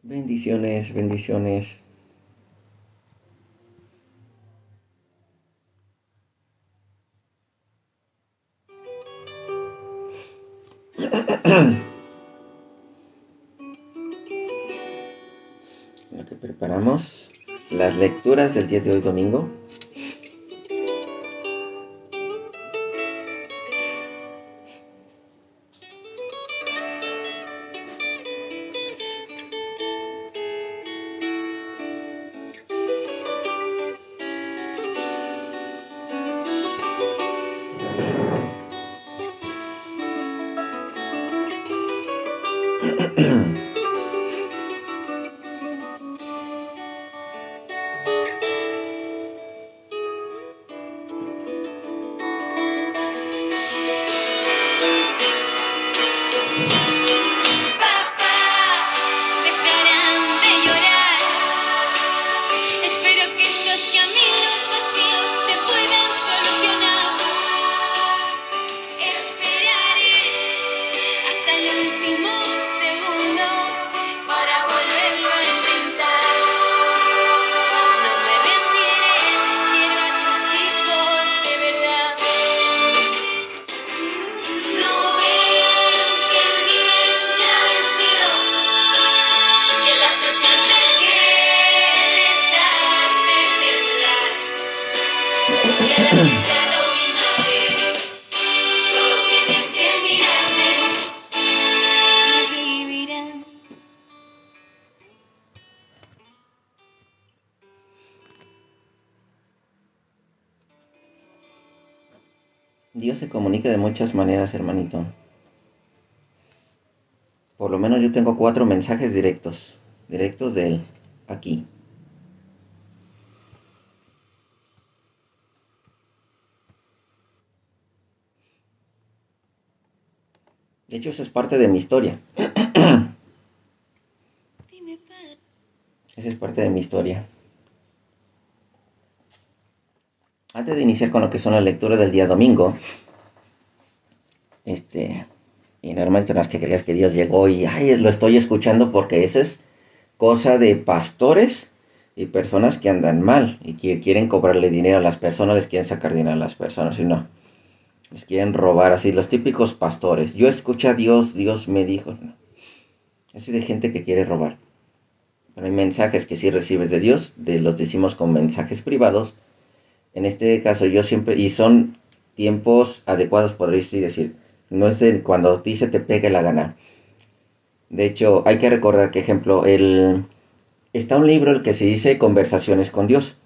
Bendiciones, bendiciones. Lo que preparamos, las lecturas del día de hoy domingo. Dios se comunica de muchas maneras, hermanito. Por lo menos yo tengo 4 mensajes directos de Él, aquí. De hecho, esa es parte de mi historia. Esa es parte de mi historia. Antes de iniciar con lo que son las lecturas del día domingo, y normalmente no es que creas que Dios llegó y lo estoy escuchando, porque eso es cosa de pastores y personas que andan mal y que quieren cobrarle dinero a las personas, les quieren sacar dinero a las personas y no, les quieren robar, así los típicos pastores. Yo escuché a Dios, Dios me dijo, no. Así de gente que quiere robar. Pero hay mensajes que sí recibes de Dios, los decimos con mensajes privados. En este caso yo siempre, y son tiempos adecuados, podréis decir, no es cuando a ti se te pegue la gana. De hecho, hay que recordar que, ejemplo, está un libro el que se dice Conversaciones con Dios.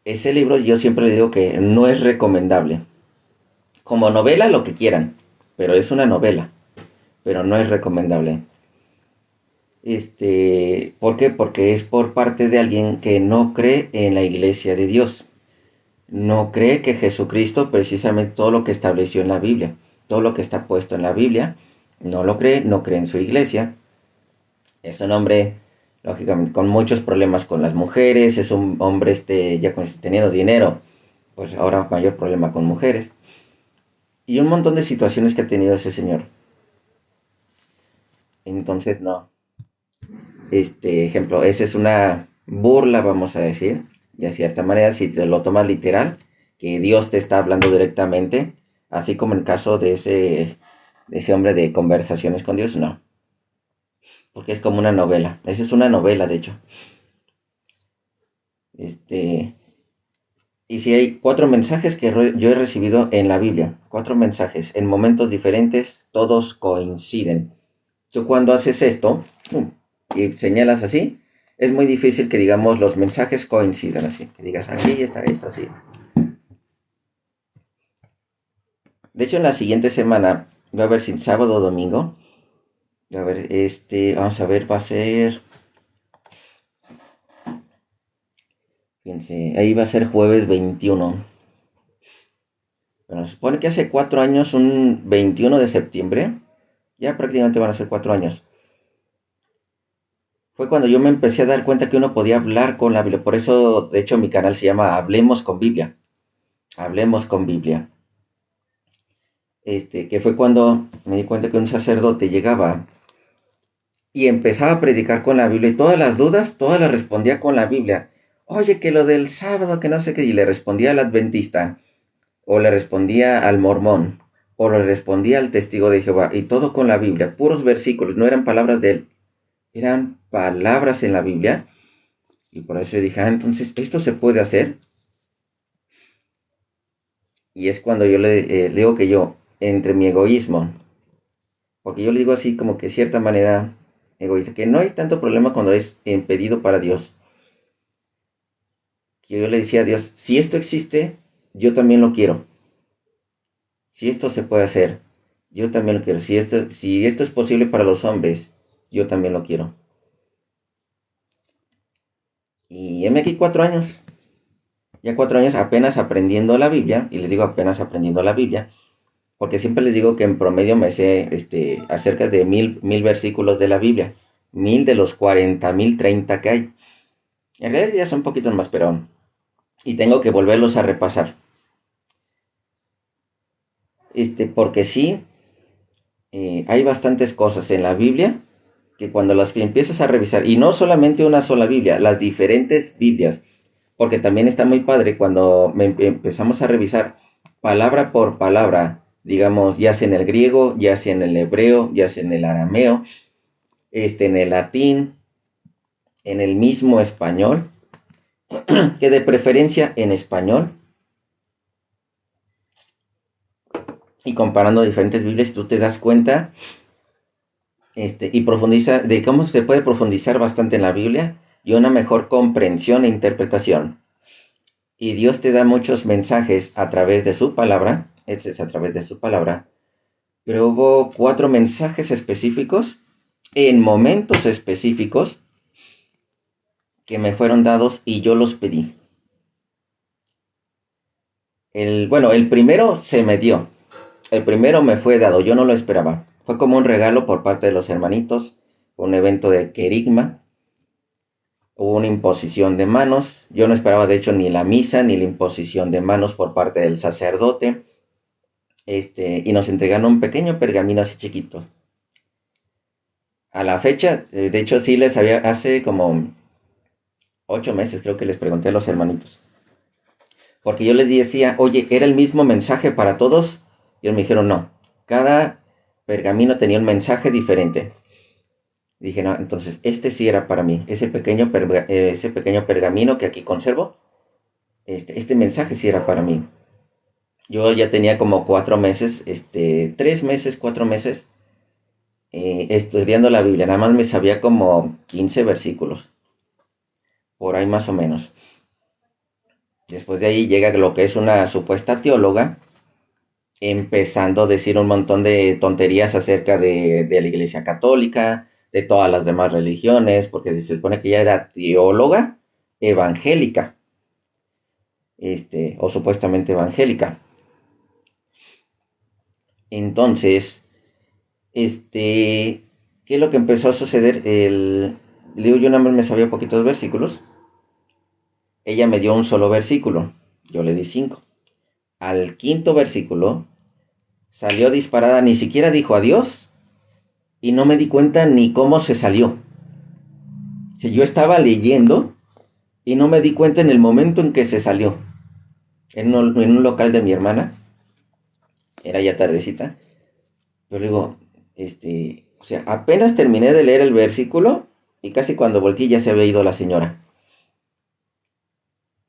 Ese libro yo siempre le digo que no es recomendable. Como novela lo que quieran, pero es una novela, pero no es recomendable. ¿Por qué? Porque es por parte de alguien que no cree en la iglesia de Dios. No cree que Jesucristo, precisamente todo lo que estableció en la Biblia, todo lo que está puesto en la Biblia, no lo cree, no cree en su iglesia. Es un hombre, lógicamente, con muchos problemas con las mujeres, es un hombre ya teniendo dinero, pues ahora mayor problema con mujeres. Y un montón de situaciones que ha tenido ese señor. Entonces, no. Ejemplo, esa es una burla, vamos a decir, de cierta manera, si te lo tomas literal, que Dios te está hablando directamente, así como en el caso de ese hombre de Conversaciones con Dios, no. Porque es como una novela. Esa es una novela, de hecho. Y si hay 4 mensajes que yo he recibido en la Biblia, 4 mensajes, en momentos diferentes, todos coinciden. Tú cuando haces esto, y señalas así, es muy difícil que digamos los mensajes coincidan así, que digas aquí está esto así. De hecho, en la siguiente semana, va a ver si sábado o domingo, a ver, vamos a ver, va a ser, fíjense, ahí va a ser jueves 21. Bueno, se supone que hace 4 años, un 21 de septiembre, ya prácticamente van a ser 4 años. Fue cuando yo me empecé a dar cuenta que uno podía hablar con la Biblia. Por eso, de hecho, mi canal se llama Hablemos con Biblia. Hablemos con Biblia. que fue cuando me di cuenta que un sacerdote llegaba y empezaba a predicar con la Biblia y todas las dudas, todas las respondía con la Biblia. Oye, que lo del sábado, que no sé qué, y le respondía al adventista, o le respondía al mormón, o le respondía al testigo de Jehová, y todo con la Biblia, puros versículos, no eran palabras de él, eran palabras en la Biblia, y por eso dije, entonces, ¿esto se puede hacer? Y es cuando yo le digo que yo, entre mi egoísmo, porque yo le digo así como que de cierta manera egoísta, que no hay tanto problema cuando es impedido para Dios. Que yo le decía a Dios, si esto existe, yo también lo quiero. Si esto se puede hacer, yo también lo quiero. Si esto es posible para los hombres, yo también lo quiero. Y heme aquí 4 años. Ya 4 años apenas aprendiendo la Biblia, y les digo apenas aprendiendo la Biblia, porque siempre les digo que en promedio me sé acerca de mil versículos de la Biblia, 1000 de los 40.030 que hay. En realidad ya son poquitos más, pero y tengo que volverlos a repasar. Porque sí, hay bastantes cosas en la Biblia que cuando las que empiezas a revisar, y no solamente una sola Biblia, las diferentes Biblias, porque también está muy padre cuando empezamos a revisar palabra por palabra, digamos, ya sea en el griego, ya sea en el hebreo, ya sea en el arameo, en el latín, en el mismo español, que de preferencia en español, y comparando diferentes Biblias, tú te das cuenta y profundiza de cómo se puede profundizar bastante en la Biblia y una mejor comprensión e interpretación. Y Dios te da muchos mensajes a través de su palabra, es a través de su palabra, pero hubo 4 mensajes específicos en momentos específicos que me fueron dados y yo los pedí. El primero se me dio, el primero me fue dado, yo no lo esperaba. Fue como un regalo por parte de los hermanitos, un evento de querigma. Hubo una imposición de manos. Yo no esperaba, de hecho, ni la misa ni la imposición de manos por parte del sacerdote. Y nos entregaron un pequeño pergamino así chiquito. A la fecha, de hecho, sí les había, hace como 8 meses creo que les pregunté a los hermanitos. Porque yo les decía, oye, ¿era el mismo mensaje para todos? Y ellos me dijeron, no. Cada pergamino tenía un mensaje diferente. Dije, no, entonces este sí era para mí. Ese pequeño pergamino que aquí conservo, este mensaje sí era para mí. Yo ya tenía como 4 meses, 3 meses, 4 meses, estudiando la Biblia. Nada más me sabía como 15 versículos, por ahí más o menos. Después de ahí llega lo que es una supuesta teóloga, empezando a decir un montón de tonterías acerca de la Iglesia Católica, de todas las demás religiones, porque se supone que ella era teóloga evangélica, o supuestamente evangélica. Entonces, ¿qué es lo que empezó a suceder? Le digo, yo nada más me sabía poquitos versículos. Ella me dio un solo versículo, yo le di 5. Al quinto versículo salió disparada, ni siquiera dijo adiós y no me di cuenta ni cómo se salió. Si yo estaba leyendo y no me di cuenta en el momento en que se salió. En un local de mi hermana, era ya tardecita. Yo le digo, o sea, apenas terminé de leer el versículo y casi cuando volteé ya se había ido la señora.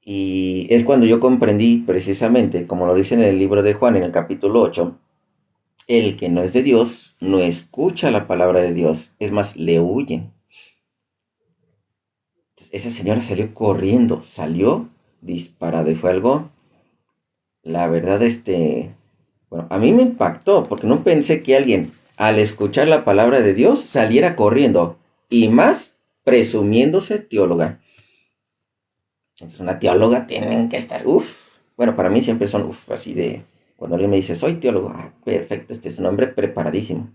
Y es cuando yo comprendí precisamente, como lo dice en el libro de Juan, en el capítulo 8, el que no es de Dios no escucha la palabra de Dios, es más, le huyen. Entonces, esa señora salió corriendo, salió disparada y fue algo, la verdad, bueno, a mí me impactó porque no pensé que alguien al escuchar la palabra de Dios saliera corriendo y más presumiéndose teóloga. Entonces, una teóloga tienen que estar, bueno, para mí siempre son, así de, cuando alguien me dice, soy teólogo, perfecto, este es un hombre preparadísimo.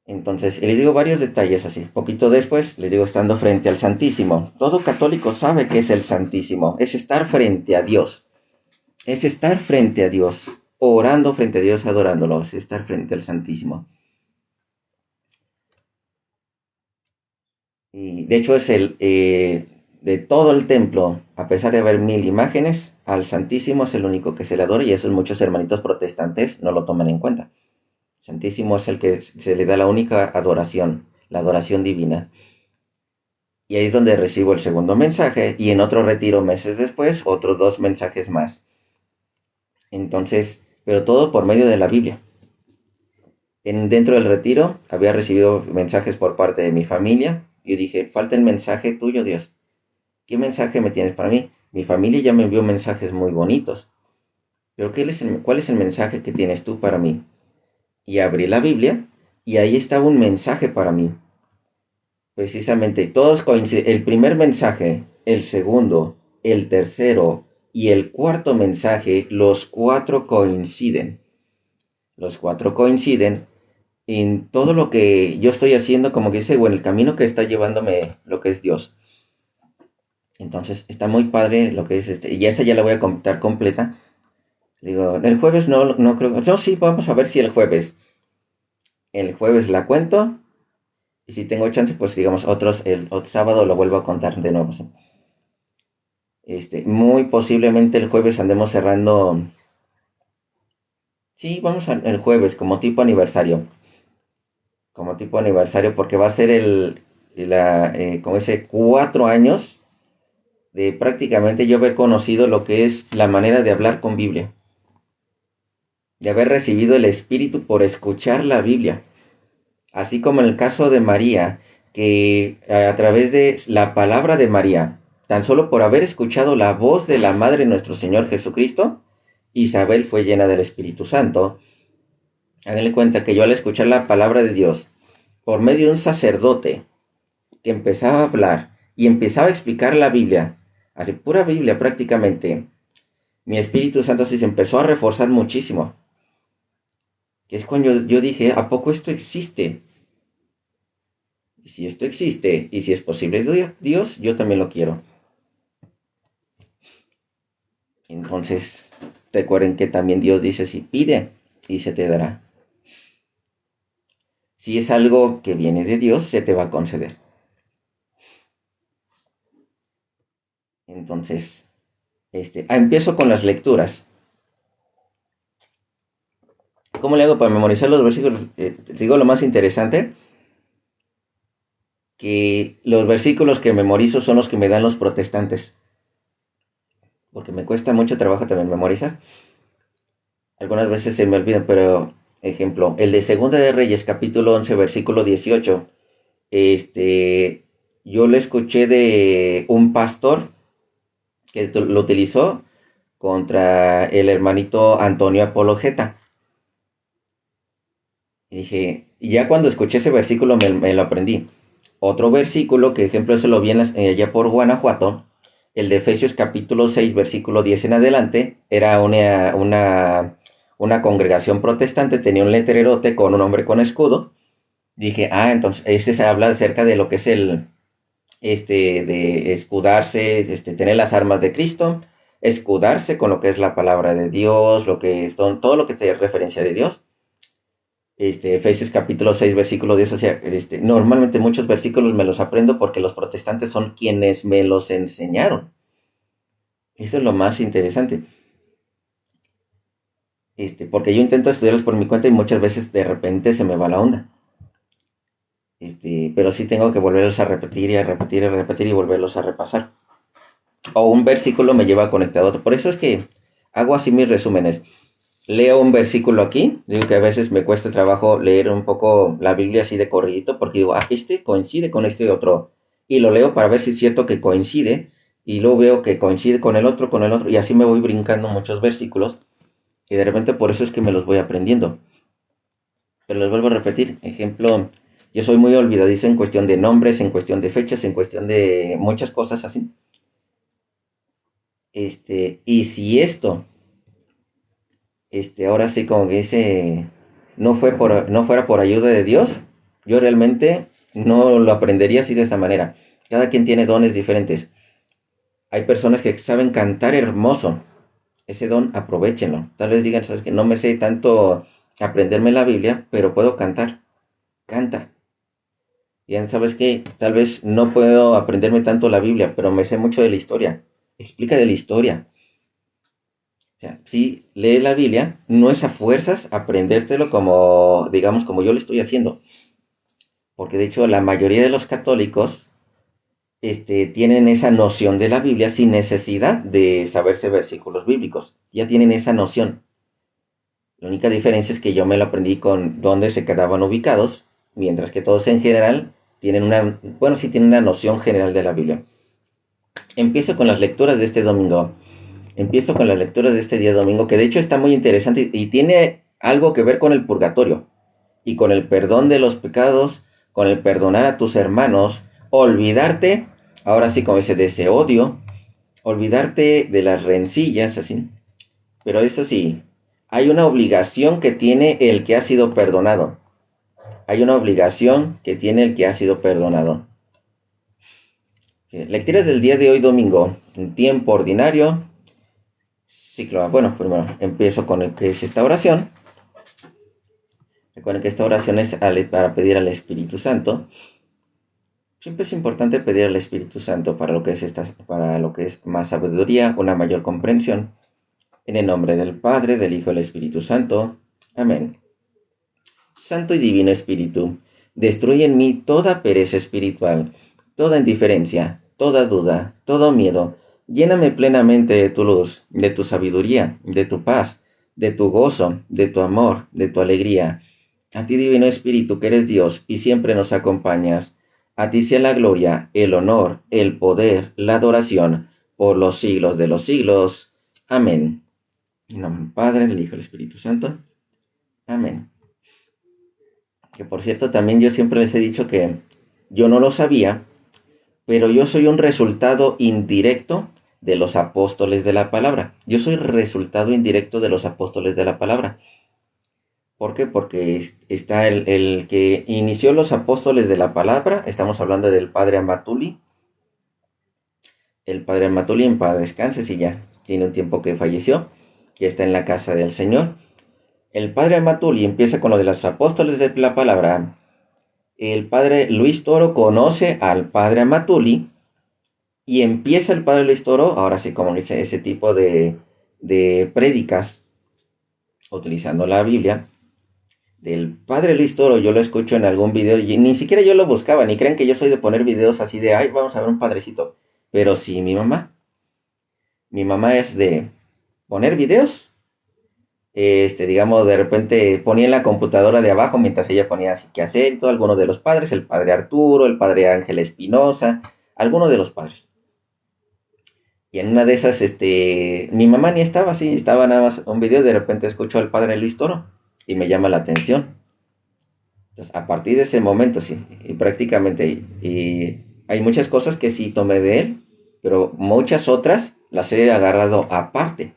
Entonces, les digo varios detalles así. Poquito después, les digo, estando frente al Santísimo. Todo católico sabe que es el Santísimo, es estar frente a Dios. Es estar frente a Dios. orando frente a Dios, adorándolo, es estar frente al Santísimo. Y de hecho es de todo el templo, a pesar de haber 1000 imágenes, al Santísimo es el único que se le adora, y eso muchos hermanitos protestantes no lo toman en cuenta. Santísimo es el que se le da la única adoración, la adoración divina. Y ahí es donde recibo el segundo mensaje, y en otro retiro meses después, otros 2 mensajes más. Entonces, pero todo por medio de la Biblia. Dentro del retiro había recibido mensajes por parte de mi familia, y dije, falta el mensaje tuyo, Dios. ¿Qué mensaje me tienes para mí? Mi familia ya me envió mensajes muy bonitos, pero ¿cuál es el mensaje que tienes tú para mí? Y abrí la Biblia, y ahí estaba un mensaje para mí. Precisamente, todos coinciden. El primer mensaje, el segundo, el tercero y el cuarto mensaje, los cuatro coinciden. Los cuatro coinciden en todo lo que yo estoy haciendo, como que dice, o en el camino que está llevándome lo que es Dios. Entonces, está muy padre lo que es y esa ya la voy a contar completa. Digo, el jueves no creo. No, sí, vamos a ver si el jueves. El jueves la cuento. Y si tengo chance, pues digamos, el otro sábado lo vuelvo a contar de nuevo. ¿Sí? Muy posiblemente el jueves andemos cerrando. Sí, el jueves como tipo aniversario. Como tipo aniversario, porque va a ser como ese 4 años de prácticamente yo haber conocido lo que es la manera de hablar con Biblia. De haber recibido el Espíritu por escuchar la Biblia. Así como en el caso de María, que a través de la palabra de María, tan solo por haber escuchado la voz de la Madre de nuestro Señor Jesucristo, Isabel fue llena del Espíritu Santo. Háganle cuenta que yo al escuchar la palabra de Dios, por medio de un sacerdote que empezaba a hablar y empezaba a explicar la Biblia, así pura Biblia prácticamente, mi Espíritu Santo sí se empezó a reforzar muchísimo. Que es cuando yo dije, ¿a poco esto existe? Y si esto existe, y si es posible Dios, yo también lo quiero. Entonces, recuerden que también Dios dice, si pide, y se te dará. Si es algo que viene de Dios, se te va a conceder. Entonces, empiezo con las lecturas. ¿Cómo le hago para memorizar los versículos? Te digo lo más interesante, que los versículos que memorizo son los que me dan los protestantes. Porque me cuesta mucho trabajo también memorizar. Algunas veces se me olvidan, pero, ejemplo, el de Segunda de Reyes, capítulo 11, versículo 18. Yo lo escuché de un pastor que lo utilizó contra el hermanito Antonio Apologeta. Y dije, y ya cuando escuché ese versículo me lo aprendí. Otro versículo, que ejemplo eso lo vi allá por Guanajuato, el de Efesios capítulo 6, versículo 10 en adelante, era una congregación protestante, tenía un letrerote con un hombre con escudo. Dije, entonces, ese se habla acerca de lo que es de escudarse, tener las armas de Cristo, escudarse con lo que es la palabra de Dios, todo lo que te referencia de Dios. Efesios capítulo 6, versículo 10, o sea, normalmente muchos versículos me los aprendo porque los protestantes son quienes me los enseñaron. Eso es lo más interesante. Porque yo intento estudiarlos por mi cuenta y muchas veces de repente se me va la onda. Pero sí tengo que volverlos a repetir y a repetir y a repetir y volverlos a repasar. O un versículo me lleva conectado a otro. Por eso es que hago así mis resúmenes. Leo un versículo aquí, digo que a veces me cuesta trabajo leer un poco la Biblia así de corridito, porque digo, este coincide con este otro, y lo leo para ver si es cierto que coincide, y luego veo que coincide con el otro, y así me voy brincando muchos versículos, y de repente por eso es que me los voy aprendiendo. Pero les vuelvo a repetir, ejemplo, yo soy muy olvidadizo en cuestión de nombres, en cuestión de fechas, en cuestión de muchas cosas así. Y si esto ahora sí como que dice, no fuera por ayuda de Dios, yo realmente no lo aprendería así de esta manera. Cada quien tiene dones diferentes. Hay personas que saben cantar hermoso, ese don, aprovéchenlo. Tal vez digan, sabes que no me sé tanto aprenderme la Biblia, pero puedo cantar. Canta. Ya sabes que tal vez no puedo aprenderme tanto la Biblia, pero me sé mucho de la historia. Explica de la historia. O sea, sí, lee la Biblia, no es a fuerzas aprendértelo como, digamos, como yo lo estoy haciendo. Porque de hecho la mayoría de los católicos tienen esa noción de la Biblia sin necesidad de saberse versículos bíblicos. Ya tienen esa noción. La única diferencia es que yo me lo aprendí con dónde se quedaban ubicados, mientras que todos en general tienen sí tienen una noción general de la Biblia. Empiezo con las lecturas de este domingo. Empiezo con las lecturas de este día domingo, que de hecho está muy interesante y tiene algo que ver con el purgatorio y con el perdón de los pecados, con el perdonar a tus hermanos, olvidarte, ahora sí como dice, de ese odio, olvidarte de las rencillas, así. Pero eso sí, hay una obligación que tiene el que ha sido perdonado. Hay una obligación que tiene el que ha sido perdonado. Lecturas del día de hoy domingo, en tiempo ordinario. Ciclo, bueno, primero empiezo con el que es esta oración. Recuerden que esta oración es para pedir al Espíritu Santo. Siempre es importante pedir al Espíritu Santo para lo que es más sabiduría, una mayor comprensión. En el nombre del Padre, del Hijo y del Espíritu Santo. Amén. Santo y Divino Espíritu, destruye en mí toda pereza espiritual, toda indiferencia, toda duda, todo miedo. Lléname plenamente de tu luz, de tu sabiduría, de tu paz, de tu gozo, de tu amor, de tu alegría. A ti, Divino Espíritu, que eres Dios y siempre nos acompañas. A ti sea la gloria, el honor, el poder, la adoración, por los siglos de los siglos. Amén. En nombre del Padre, del Hijo y del Espíritu Santo. Amén. Que por cierto, también yo siempre les he dicho que yo no lo sabía, pero yo soy un resultado indirecto de los apóstoles de la palabra. Yo soy resultado indirecto de los apóstoles de la palabra. ¿Por qué? Porque está el que inició los apóstoles de la palabra, estamos hablando del padre Amatuli. El padre Amatuli, en paz descanse, si ya tiene un tiempo que falleció, que está en la casa del Señor. El padre Amatuli empieza con lo de los apóstoles de la palabra. El padre Luis Toro conoce al padre Amatuli y empieza el padre Luis Toro, ahora sí como dice, ese tipo de prédicas, utilizando la Biblia. Del padre Luis Toro yo lo escucho en algún video, y ni siquiera yo lo buscaba, ni crean que yo soy de poner videos así de, ay, vamos a ver un padrecito. Pero sí, mi mamá es de poner videos, digamos, de repente ponía en la computadora de abajo mientras ella ponía así que hacer y todo, algunos de los padres, el padre Arturo, el padre Ángel Espinosa, algunos de los padres. Y en una de esas, mi mamá ni estaba así, estaba nada más un video, de repente escucho al padre Luis Toro y me llama la atención. Entonces, a partir de ese momento, sí, y prácticamente, y hay muchas cosas que sí tomé de él, pero muchas otras las he agarrado aparte.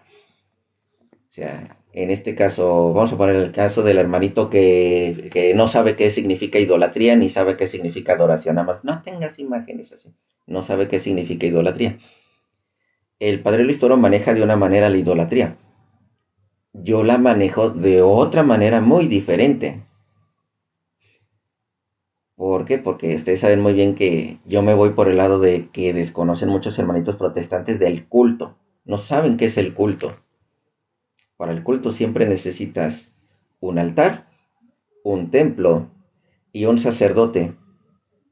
O sea, en este caso, vamos a poner el caso del hermanito que no sabe qué significa idolatría, ni sabe qué significa adoración, nada más, no tengas imágenes así, no sabe qué significa idolatría. El padre Luis Toro maneja de una manera la idolatría. Yo la manejo de otra manera muy diferente. ¿Por qué? Porque ustedes saben muy bien que yo me voy por el lado de que desconocen muchos hermanitos protestantes del culto. No saben qué es el culto. Para el culto siempre necesitas un altar, un templo y un sacerdote.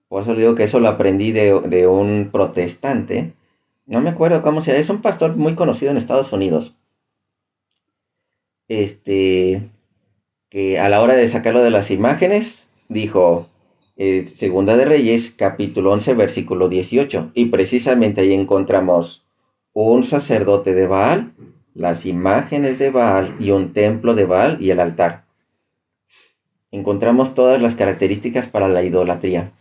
Por eso le digo que eso lo aprendí de un protestante. No me acuerdo cómo se llama. Es un pastor muy conocido en Estados Unidos. Que a la hora de sacarlo de las imágenes, dijo, Segunda de Reyes, capítulo 11, versículo 18, y precisamente ahí encontramos un sacerdote de Baal, las imágenes de Baal y un templo de Baal y el altar. Encontramos todas las características para la idolatría.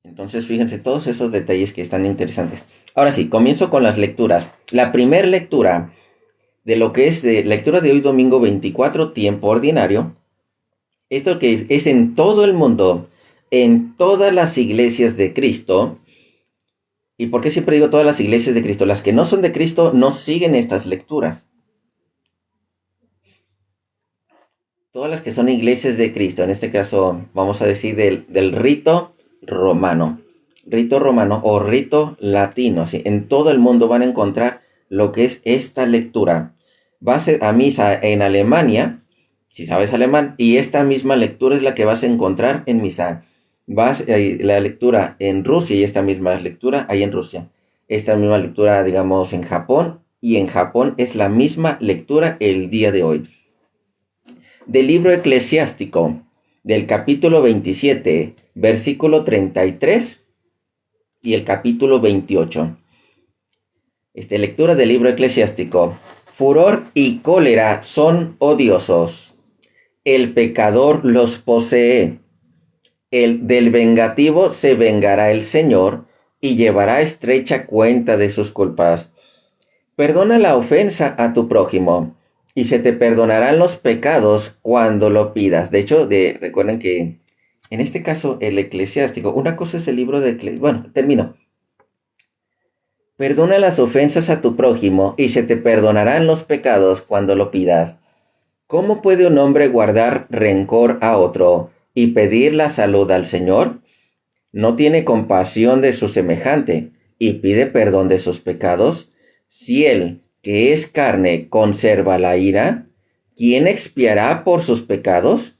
Entonces, fíjense todos esos detalles que están interesantes. Ahora sí, comienzo con las lecturas. La primera lectura de lo que es lectura de hoy domingo 24, tiempo ordinario. Esto que es en todo el mundo, en todas las iglesias de Cristo. ¿Y por qué siempre digo todas las iglesias de Cristo? Las que no son de Cristo no siguen estas lecturas. Todas las que son iglesias de Cristo, en este caso vamos a decir del rito romano o rito latino, ¿sí? En todo el mundo van a encontrar lo que es esta lectura. Vas a misa en Alemania, si sabes alemán, y esta misma lectura es la que vas a encontrar en misa. La lectura en Rusia y esta misma lectura hay en Rusia. Esta misma lectura, digamos, en Japón, y en Japón es la misma lectura el día de hoy. Del libro eclesiástico, del capítulo 27, versículo 33 y el capítulo 28. Lectura del libro eclesiástico. Furor y cólera son odiosos. El pecador los posee. Del vengativo se vengará el Señor y llevará estrecha cuenta de sus culpas. Perdona la ofensa a tu prójimo y se te perdonarán los pecados cuando lo pidas. De hecho, recuerden que en este caso el eclesiástico, una cosa es el libro de bueno, termino. Perdona las ofensas a tu prójimo y se te perdonarán los pecados cuando lo pidas. ¿Cómo puede un hombre guardar rencor a otro y pedir la salud al Señor? ¿No tiene compasión de su semejante y pide perdón de sus pecados? Si él, que es carne, conserva la ira, ¿quién expiará por sus pecados?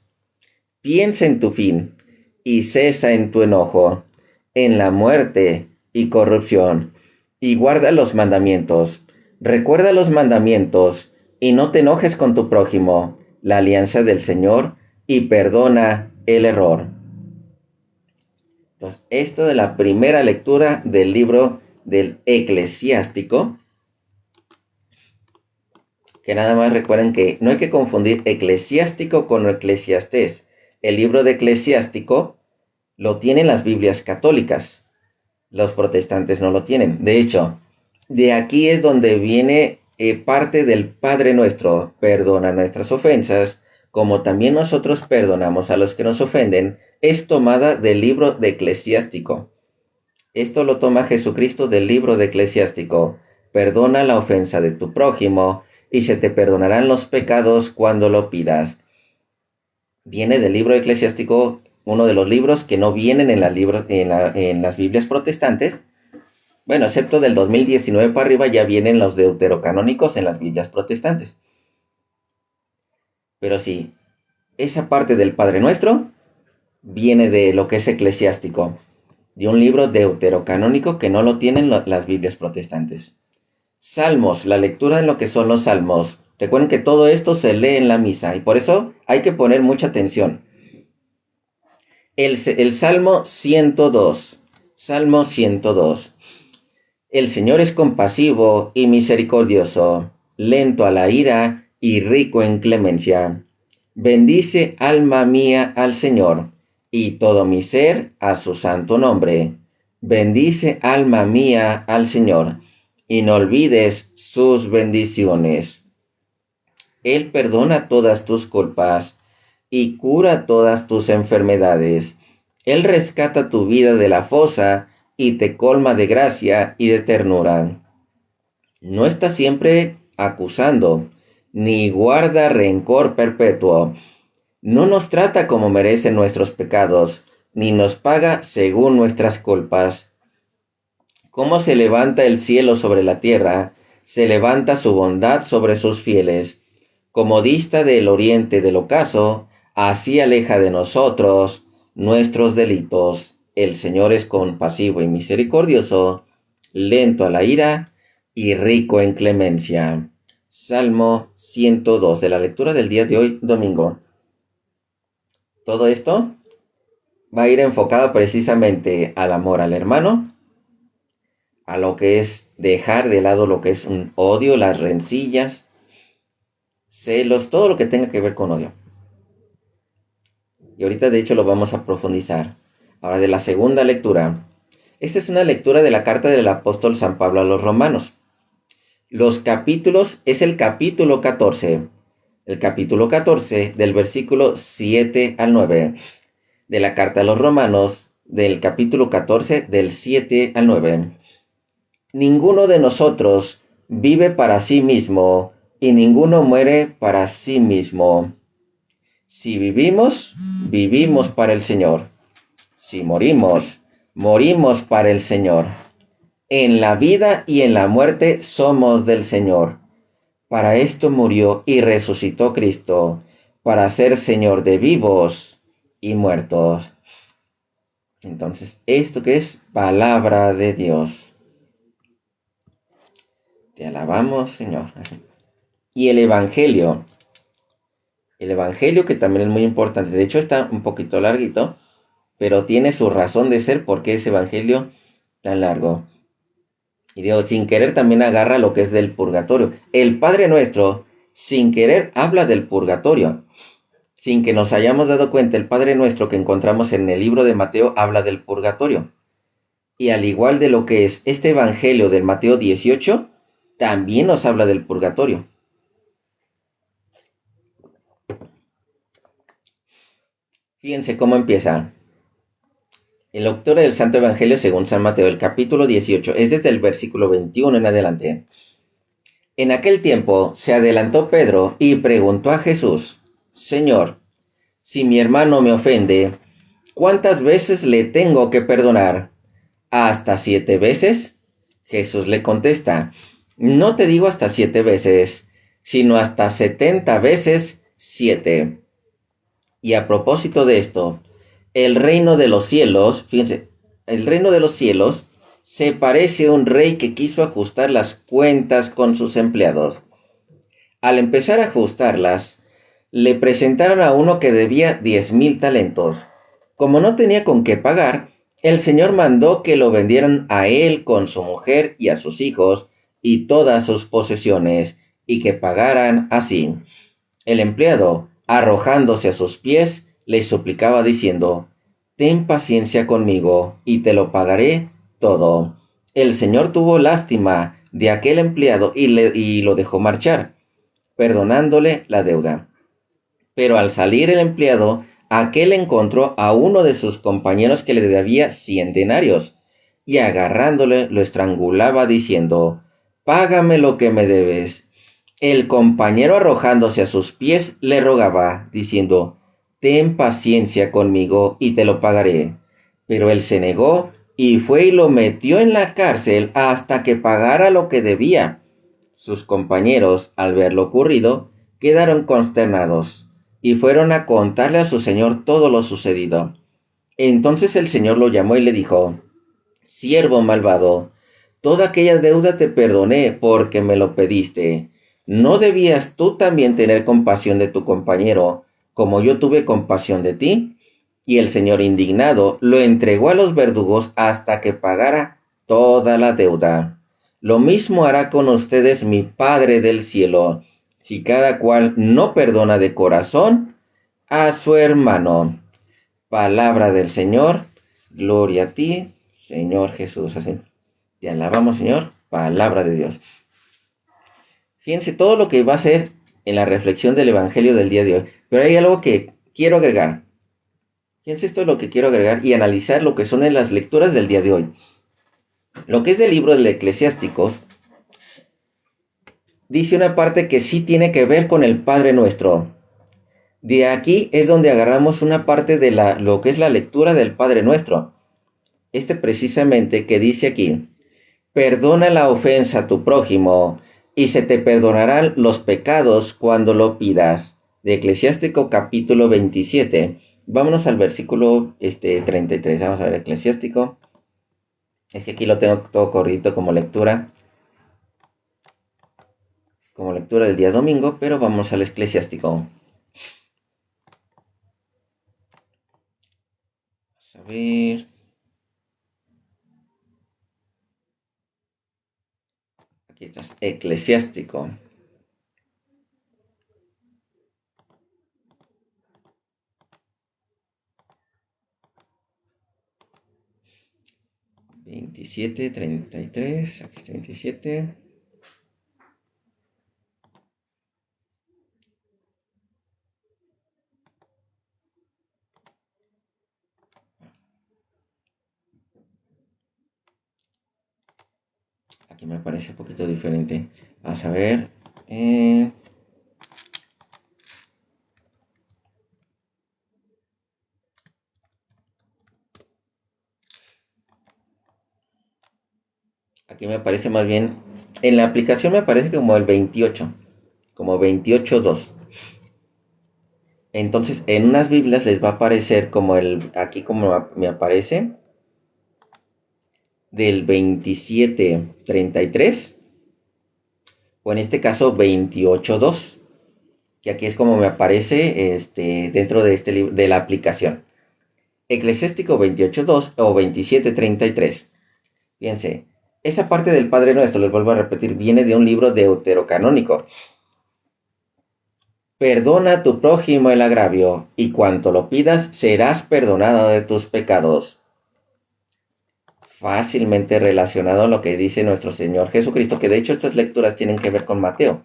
Piensa en tu fin y cesa en tu enojo, en la muerte y corrupción, y guarda los mandamientos. Recuerda los mandamientos y no te enojes con tu prójimo, la alianza del Señor, y perdona el error. Entonces, esto de la primera lectura del libro del eclesiástico, que nada más recuerden que no hay que confundir eclesiástico con eclesiastés. El libro de eclesiástico lo tienen las Biblias católicas. Los protestantes no lo tienen. De hecho, de aquí es donde viene parte del Padre Nuestro. Perdona nuestras ofensas, como también nosotros perdonamos a los que nos ofenden. Es tomada del libro de eclesiástico. Esto lo toma Jesucristo del libro de eclesiástico. Perdona la ofensa de tu prójimo y se te perdonarán los pecados cuando lo pidas. Viene del libro eclesiástico, uno de los libros que no vienen en las Biblias protestantes. Bueno, excepto del 2019 para arriba ya vienen los deuterocanónicos en las Biblias protestantes. Pero sí, esa parte del Padre Nuestro viene de lo que es eclesiástico, de un libro deuterocanónico que no lo tienen las Biblias protestantes. Salmos, la lectura de lo que son los salmos. Recuerden que todo esto se lee en la misa y por eso hay que poner mucha atención. El Salmo 102. Salmo 102. El Señor es compasivo y misericordioso, lento a la ira y rico en clemencia. Bendice, alma mía, al Señor, y todo mi ser a su santo nombre. Bendice, alma mía, al Señor, y no olvides sus bendiciones. Él perdona todas tus culpas y cura todas tus enfermedades. Él rescata tu vida de la fosa y te colma de gracia y de ternura. No está siempre acusando, ni guarda rencor perpetuo. No nos trata como merecen nuestros pecados, ni nos paga según nuestras culpas. Cómo se levanta el cielo sobre la tierra, se levanta su bondad sobre sus fieles. Como dista del oriente del ocaso, así aleja de nosotros nuestros delitos. El Señor es compasivo y misericordioso, lento a la ira y rico en clemencia. Salmo 102, de la lectura del día de hoy, domingo. Todo esto va a ir enfocado precisamente al amor al hermano, a lo que es dejar de lado lo que es un odio, las rencillas, celos, todo lo que tenga que ver con odio. Y ahorita de hecho lo vamos a profundizar. Ahora de la segunda lectura. Esta es una lectura de la carta del apóstol San Pablo a los romanos. Los capítulos es el capítulo 14. El capítulo 14 del versículo 7 al 9. de la carta a los Romanos, del capítulo 14, del 7 al 9. Ninguno de nosotros vive para sí mismo y ninguno muere para sí mismo. Si vivimos, vivimos para el Señor. Si morimos, morimos para el Señor. En la vida y en la muerte somos del Señor. Para esto murió y resucitó Cristo, para ser Señor de vivos y muertos. Entonces, ¿esto qué es? Palabra de Dios. Te alabamos, Señor. Y el Evangelio que también es muy importante, de hecho está un poquito larguito, pero tiene su razón de ser porque es Evangelio tan largo. Y Dios, sin querer, también agarra lo que es del purgatorio. El Padre Nuestro, sin querer, habla del purgatorio. Sin que nos hayamos dado cuenta, el Padre Nuestro que encontramos en el libro de Mateo habla del purgatorio. Y al igual de lo que es este Evangelio del Mateo 18, también nos habla del purgatorio. Fíjense cómo empieza. El lectura del Santo Evangelio según San Mateo, el capítulo 18, es desde el versículo 21 en adelante. En aquel tiempo se adelantó Pedro y preguntó a Jesús: Señor, si mi hermano me ofende, ¿cuántas veces le tengo que perdonar? ¿Hasta 7 veces? Jesús le contesta: No te digo hasta 7 veces, sino hasta 70 veces 7. Y a propósito de esto, el reino de los cielos, fíjense, el reino de los cielos se parece a un rey que quiso ajustar las cuentas con sus empleados. Al empezar a ajustarlas, le presentaron a uno que debía 10,000 talentos. Como no tenía con qué pagar, el Señor mandó que lo vendieran a él con su mujer y a sus hijos y todas sus posesiones, y que pagaran así. El empleado, arrojándose a sus pies, le suplicaba diciendo: Ten paciencia conmigo y te lo pagaré todo. El Señor tuvo lástima de aquel empleado y lo dejó marchar, perdonándole la deuda. Pero al salir el empleado, aquel encontró a uno de sus compañeros que le debía 100 denarios, y agarrándole lo estrangulaba diciendo: Págame lo que me debes. El compañero, arrojándose a sus pies, le rogaba, diciendo: Ten paciencia conmigo y te lo pagaré. Pero él se negó y fue y lo metió en la cárcel hasta que pagara lo que debía. Sus compañeros, al ver lo ocurrido, quedaron consternados y fueron a contarle a su señor todo lo sucedido. Entonces el señor lo llamó y le dijo: Siervo malvado, toda aquella deuda te perdoné porque me lo pediste. ¿No debías tú también tener compasión de tu compañero, como yo tuve compasión de ti? Y el señor, indignado, lo entregó a los verdugos hasta que pagara toda la deuda. Lo mismo hará con ustedes mi Padre del cielo, si cada cual no perdona de corazón a su hermano. Palabra del Señor. Gloria a ti, Señor Jesús. Así, te alabamos, Señor. Palabra de Dios. Fíjense todo lo que va a ser en la reflexión del Evangelio del día de hoy. Pero hay algo que quiero agregar. Fíjense, esto es lo que quiero agregar y analizar lo que son en las lecturas del día de hoy. Lo que es del libro del Eclesiástico dice una parte que sí tiene que ver con el Padre Nuestro. De aquí es donde agarramos una parte de lo que es la lectura del Padre Nuestro. Precisamente que dice aquí: Perdona la ofensa a tu prójimo, y se te perdonarán los pecados cuando lo pidas. De Eclesiástico capítulo 27. Vámonos al versículo 33. Vamos a ver, Eclesiástico. Es que aquí lo tengo todo corrido como lectura del día domingo, pero vamos al Eclesiástico. Vamos a ver. Aquí estás, Eclesiástico. Veintisiete, 33. Aquí está 27. Aquí me parece un poquito diferente. Vamos a ver. Aquí me parece más bien. En la aplicación me parece como el 28. Como 28.2. Entonces, en unas Biblias les va a aparecer como aquí como me aparece, del 27.33, o en este caso 28.2, que aquí es como me aparece dentro de este libro, de la aplicación. Eclesiástico 28.2 o 27.33. Fíjense, esa parte del Padre Nuestro, les vuelvo a repetir, viene de un libro deuterocanónico. Perdona a tu prójimo el agravio, y cuanto lo pidas, serás perdonado de tus pecados. Fácilmente relacionado a lo que dice nuestro Señor Jesucristo, que de hecho estas lecturas tienen que ver con Mateo.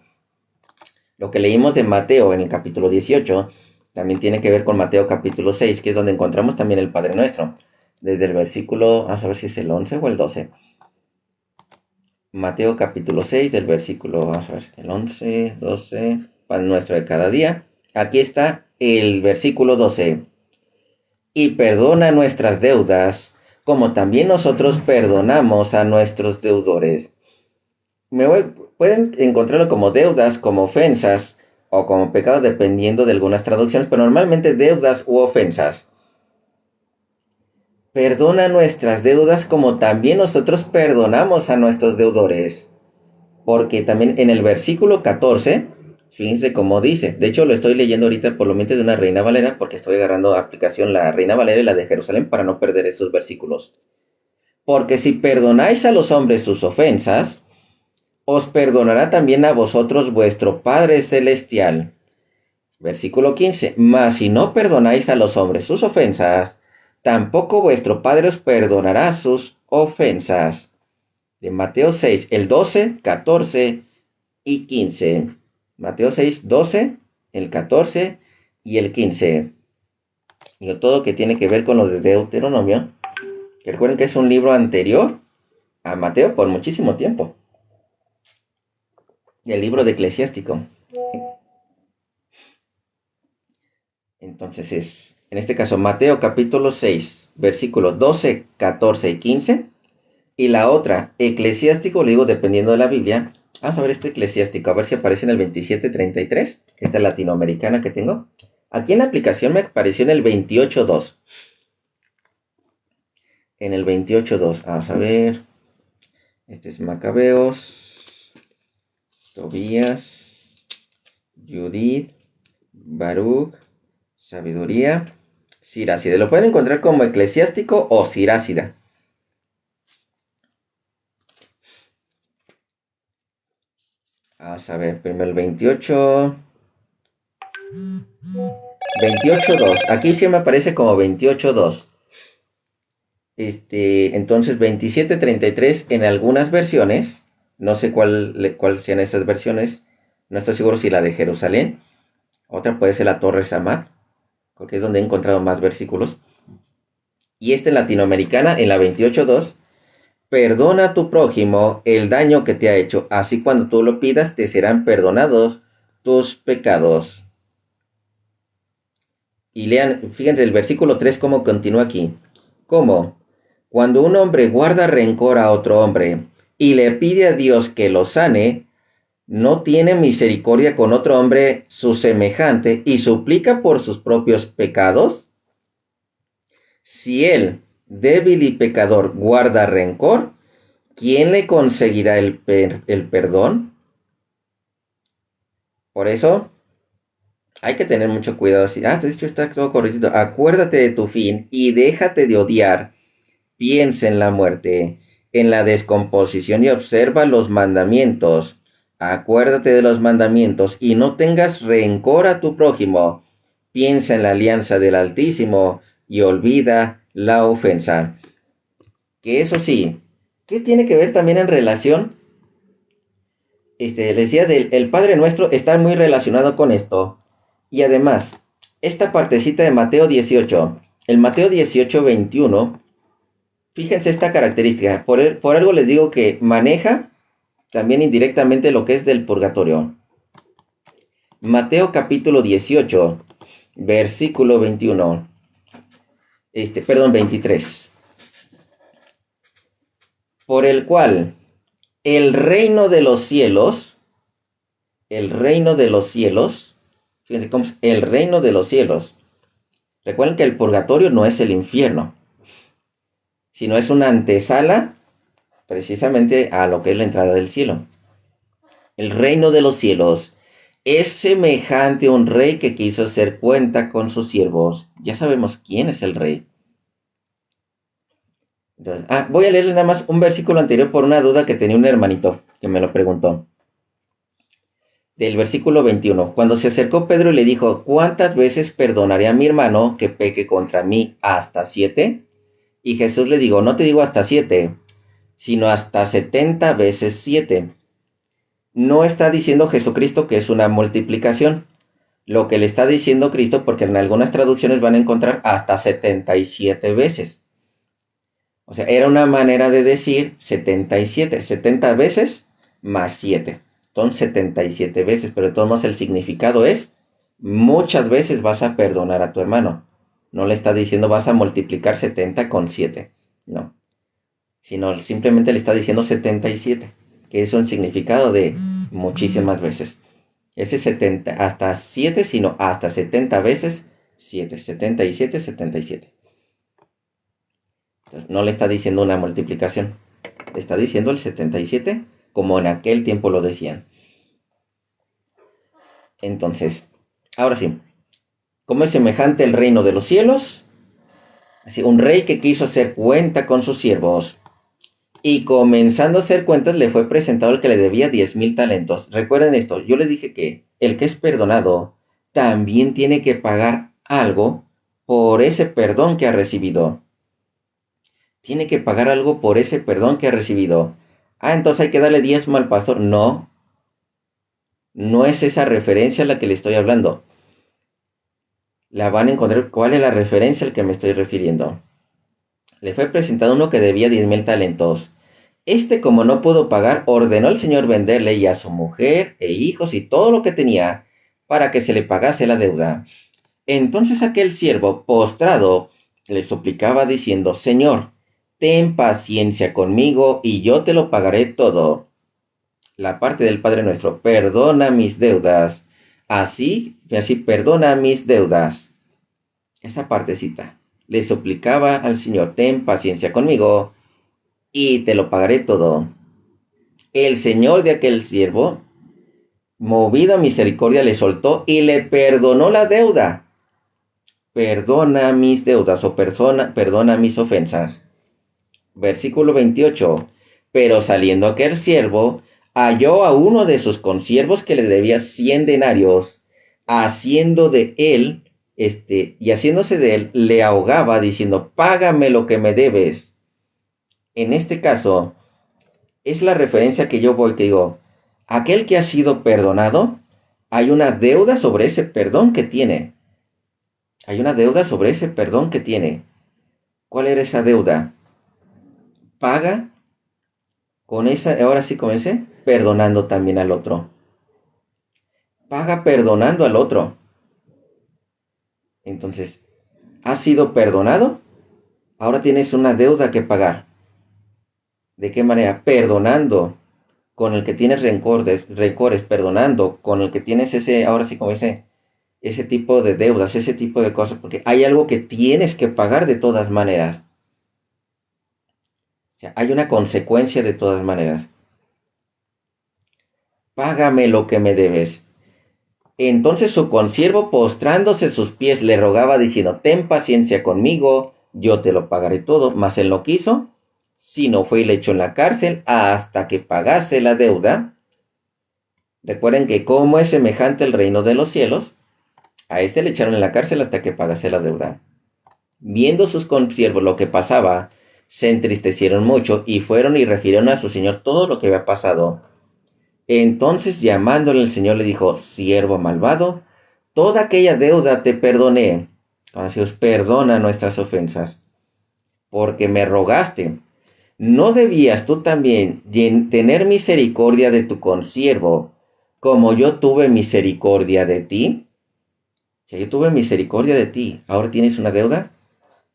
Lo que leímos de Mateo en el capítulo 18 también tiene que ver con Mateo capítulo 6, que es donde encontramos también el Padre Nuestro. Desde el versículo, vamos a ver si es el 11 o el 12. Mateo capítulo 6, del versículo, vamos a ver, el 11, 12, pan nuestro de cada día. Aquí está el versículo 12. Y perdona nuestras deudas, como también nosotros perdonamos a nuestros deudores. Pueden encontrarlo como deudas, como ofensas, o como pecados, dependiendo de algunas traducciones, pero normalmente deudas u ofensas. Perdona nuestras deudas como también nosotros perdonamos a nuestros deudores. Porque también en el versículo 14, fíjense cómo dice. De hecho, lo estoy leyendo ahorita por lo menos de una Reina Valera, porque estoy agarrando aplicación la Reina Valera y la de Jerusalén para no perder esos versículos. Porque si perdonáis a los hombres sus ofensas, os perdonará también a vosotros vuestro Padre Celestial. Versículo 15. Mas si no perdonáis a los hombres sus ofensas, tampoco vuestro Padre os perdonará sus ofensas. De Mateo 6, el 12, 14 y 15. Mateo 6, 12, el 14 y el 15. Y todo que tiene que ver con lo de Deuteronomio. Que recuerden que es un libro anterior a Mateo por muchísimo tiempo. El libro de Eclesiástico. Entonces es, en este caso, Mateo capítulo 6, versículos 12, 14 y 15. Y la otra, Eclesiástico, le digo, dependiendo de la Biblia. Vamos a ver este Eclesiástico, a ver si aparece en el 27.33. Esta latinoamericana que tengo. Aquí en la aplicación me apareció en el 28.2. En el 28.2, vamos a ver. Este es Macabeos, Tobías, Judith, Baruch, Sabiduría, Sirácida. Lo pueden encontrar como Eclesiástico o Sirácida. Vamos a ver, primero el 28. 28.2. Aquí sí me aparece como 28.2. Entonces 27.33 en algunas versiones. No sé cuál sean esas versiones. No estoy seguro si la de Jerusalén. Otra puede ser la Torre Samad, porque es donde he encontrado más versículos. Y esta en latinoamericana, en la 28.2. Perdona a tu prójimo el daño que te ha hecho. Así cuando tú lo pidas, te serán perdonados tus pecados. Y lean, fíjense el versículo 3 cómo continúa aquí. ¿Cómo? Cuando un hombre guarda rencor a otro hombre y le pide a Dios que lo sane, no tiene misericordia con otro hombre su semejante y suplica por sus propios pecados. Si él, débil y pecador, guarda rencor, ¿quién le conseguirá el perdón? Por eso hay que tener mucho cuidado. Si, de hecho está todo correctito. Acuérdate de tu fin y déjate de odiar. Piensa en la muerte, en la descomposición y observa los mandamientos. Acuérdate de los mandamientos y no tengas rencor a tu prójimo. Piensa en la alianza del Altísimo y olvida la ofensa. Que eso sí, ¿qué tiene que ver también en relación? Les decía el Padre Nuestro está muy relacionado con esto. Y además, esta partecita de Mateo 18, el Mateo 18, 21, fíjense esta característica. Por algo les digo que maneja también indirectamente lo que es del purgatorio. Mateo capítulo 18, versículo 21. 23. Por el cual el reino de los cielos, fíjense cómo es el reino de los cielos. Recuerden que el purgatorio no es el infierno, sino es una antesala precisamente a lo que es la entrada del cielo. El reino de los cielos es semejante a un rey que quiso hacer cuenta con sus siervos. Ya sabemos quién es el rey. Entonces, voy a leerles nada más un versículo anterior por una duda que tenía un hermanito que me lo preguntó. Del versículo 21. Cuando se acercó Pedro y le dijo, ¿cuántas veces perdonaré a mi hermano que peque contra mí? ¿Hasta 7? Y Jesús le dijo, no te digo hasta 7, sino hasta 70 veces 7. No está diciendo Jesucristo que es una multiplicación. Lo que le está diciendo Cristo, porque en algunas traducciones van a encontrar hasta 77 veces. O sea, era una manera de decir 77, 70 veces más 7. Son 77 veces, pero de todos modos el significado es muchas veces vas a perdonar a tu hermano. No le está diciendo vas a multiplicar 70 con 7, no. Sino simplemente le está diciendo 77, que es un significado de muchísimas veces. Ese 70, hasta 7, sino hasta 70 veces 7, 77, 77. Entonces, no le está diciendo una multiplicación, le está diciendo el 77, como en aquel tiempo lo decían. Entonces, ahora sí, ¿cómo es semejante el reino de los cielos? Así, un rey que quiso hacer cuenta con sus siervos, y comenzando a hacer cuentas le fue presentado el que le debía 10,000 talentos. Recuerden esto, yo les dije que el que es perdonado también tiene que pagar algo por ese perdón que ha recibido. Tiene que pagar algo por ese perdón que ha recibido. Entonces hay que darle diezmo al pastor. No, no es esa referencia a la que le estoy hablando. La van a encontrar. ¿Cuál es la referencia al que me estoy refiriendo? Le fue presentado uno que debía 10,000 talentos. Como no pudo pagar, ordenó al Señor venderle y a su mujer e hijos y todo lo que tenía para que se le pagase la deuda. Entonces aquel siervo, postrado, le suplicaba diciendo, Señor, ten paciencia conmigo y yo te lo pagaré todo. La parte del Padre Nuestro, perdona mis deudas. Así perdona mis deudas. Esa partecita. Le suplicaba al Señor, ten paciencia conmigo y te lo pagaré todo. El Señor de aquel siervo, movido a misericordia, le soltó y le perdonó la deuda. Perdona mis deudas o perdona mis ofensas. Versículo 28. Pero saliendo aquel siervo, halló a uno de sus consiervos que le debía 100 denarios, y haciéndose de él, le ahogaba diciendo, págame lo que me debes. En este caso, es la referencia que yo voy, que digo, aquel que ha sido perdonado, hay una deuda sobre ese perdón que tiene. Hay una deuda sobre ese perdón que tiene. ¿Cuál era esa deuda? Paga con esa, ahora sí comencé, perdonando también al otro. Paga perdonando al otro. Entonces, ¿has sido perdonado? Ahora tienes una deuda que pagar. ¿De qué manera? Perdonando. Con el que tienes rencores, perdonando. Con el que tienes ahora sí comencé, ese tipo de deudas, ese tipo de cosas, porque hay algo que tienes que pagar de todas maneras. O sea, hay una consecuencia de todas maneras. Págame lo que me debes. Entonces su consiervo, postrándose a sus pies, le rogaba diciendo, ten paciencia conmigo, yo te lo pagaré todo. Mas él no quiso, sino fue y le echó en la cárcel hasta que pagase la deuda. Recuerden que como es semejante el reino de los cielos, a le echaron en la cárcel hasta que pagase la deuda. Viendo sus consiervos lo que pasaba, se entristecieron mucho y fueron y refirieron a su señor todo lo que había pasado. Entonces llamándole el Señor le dijo, siervo malvado, toda aquella deuda te perdoné. Así os perdona nuestras ofensas, porque me rogaste. ¿no debías tú también tener misericordia de tu consiervo, como yo tuve misericordia de ti? Si yo tuve misericordia de ti, ¿ahora tienes una deuda?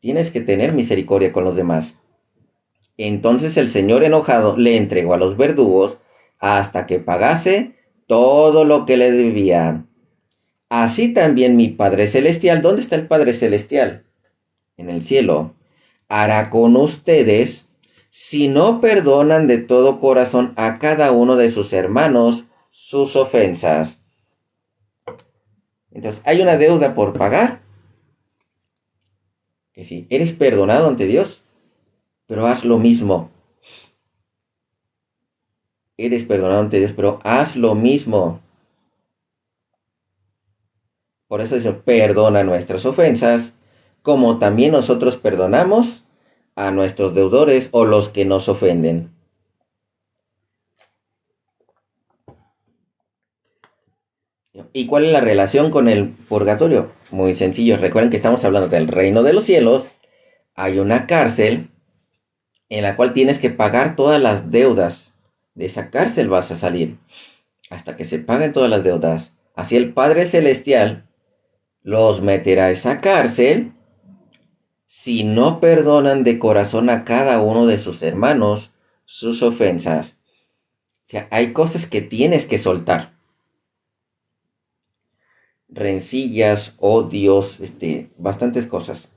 Tienes que tener misericordia con los demás. Entonces el Señor enojado le entregó a los verdugos hasta que pagase todo lo que le debía. Así también mi Padre Celestial, ¿dónde está el Padre Celestial? En el cielo, hará con ustedes si no perdonan de todo corazón a cada uno de sus hermanos sus ofensas. Entonces, hay una deuda por pagar, que si eres perdonado ante Dios, pero haz lo mismo. Eres perdonado ante Dios, pero haz lo mismo. Por eso dice, perdona nuestras ofensas, como también nosotros perdonamos a nuestros deudores o los que nos ofenden. ¿Y cuál es la relación con el purgatorio? Muy sencillo. Recuerden que estamos hablando del reino de los cielos. Hay una cárcel en la cual tienes que pagar todas las deudas. De esa cárcel vas a salir hasta que se paguen todas las deudas. Así el Padre Celestial los meterá a esa cárcel si no perdonan de corazón a cada uno de sus hermanos sus ofensas. O sea, hay cosas que tienes que soltar. Rencillas, odios, bastantes cosas.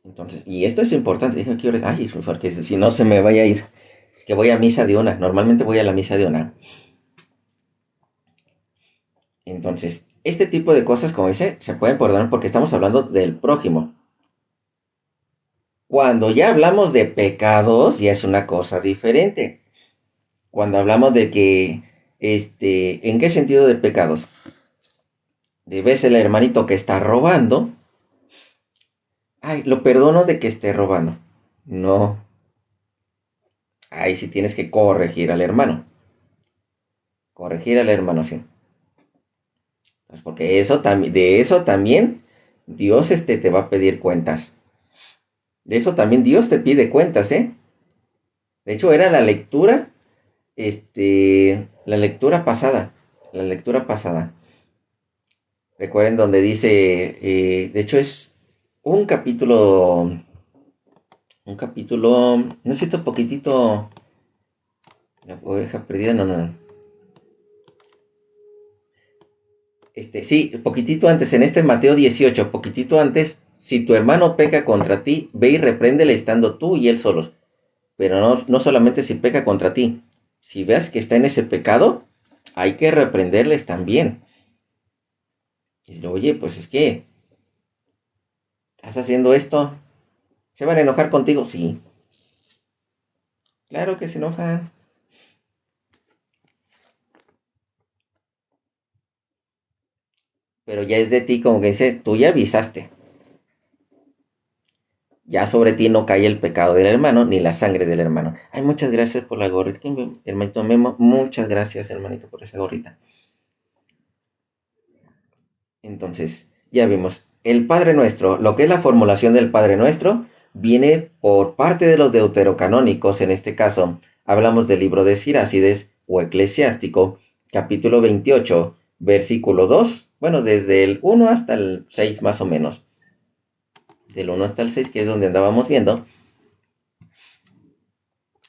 Entonces, y esto es importante, dije que ay, porque si no se me vaya a ir, que voy a misa de una, normalmente voy a la misa de una. Entonces, este tipo de cosas, como dice, se pueden perdonar porque estamos hablando del prójimo. Cuando ya hablamos de pecados, ya es una cosa diferente. Cuando hablamos de que, ¿en qué sentido de pecados? De vez el hermanito que está robando, ay, lo perdono de que esté robando. No, ahí sí tienes que corregir al hermano. Corregir al hermano, sí. Pues porque de eso también Dios te va a pedir cuentas. De eso también Dios te pide cuentas, ¿eh? De hecho, era la lectura, la lectura pasada. La lectura pasada. Recuerden donde dice, de hecho es un capítulo, no es cierto, poquitito, la oveja perdida, no. Sí, poquitito antes, en Mateo 18, poquitito antes, si tu hermano peca contra ti, ve y repréndele estando tú y él solos. Pero no solamente si peca contra ti. Si veas que está en ese pecado, hay que reprenderles también. Y dice, oye, pues es que estás haciendo esto. ¿Se van a enojar contigo? Sí. Claro que se enojan. Pero ya es de ti, como que dice, tú ya avisaste. Ya sobre ti no cae el pecado del hermano ni la sangre del hermano. Ay, muchas gracias por la gorrita, hermanito Memo. Muchas gracias, hermanito, por esa gorrita. Entonces, ya vimos. El Padre Nuestro, lo que es la formulación del Padre Nuestro, viene por parte de los deuterocanónicos. En este caso, hablamos del libro de Sirácides o Eclesiástico, capítulo 28, versículo 2. Bueno, desde el 1 hasta el 6 más o menos. Del 1 hasta el 6, que es donde andábamos viendo.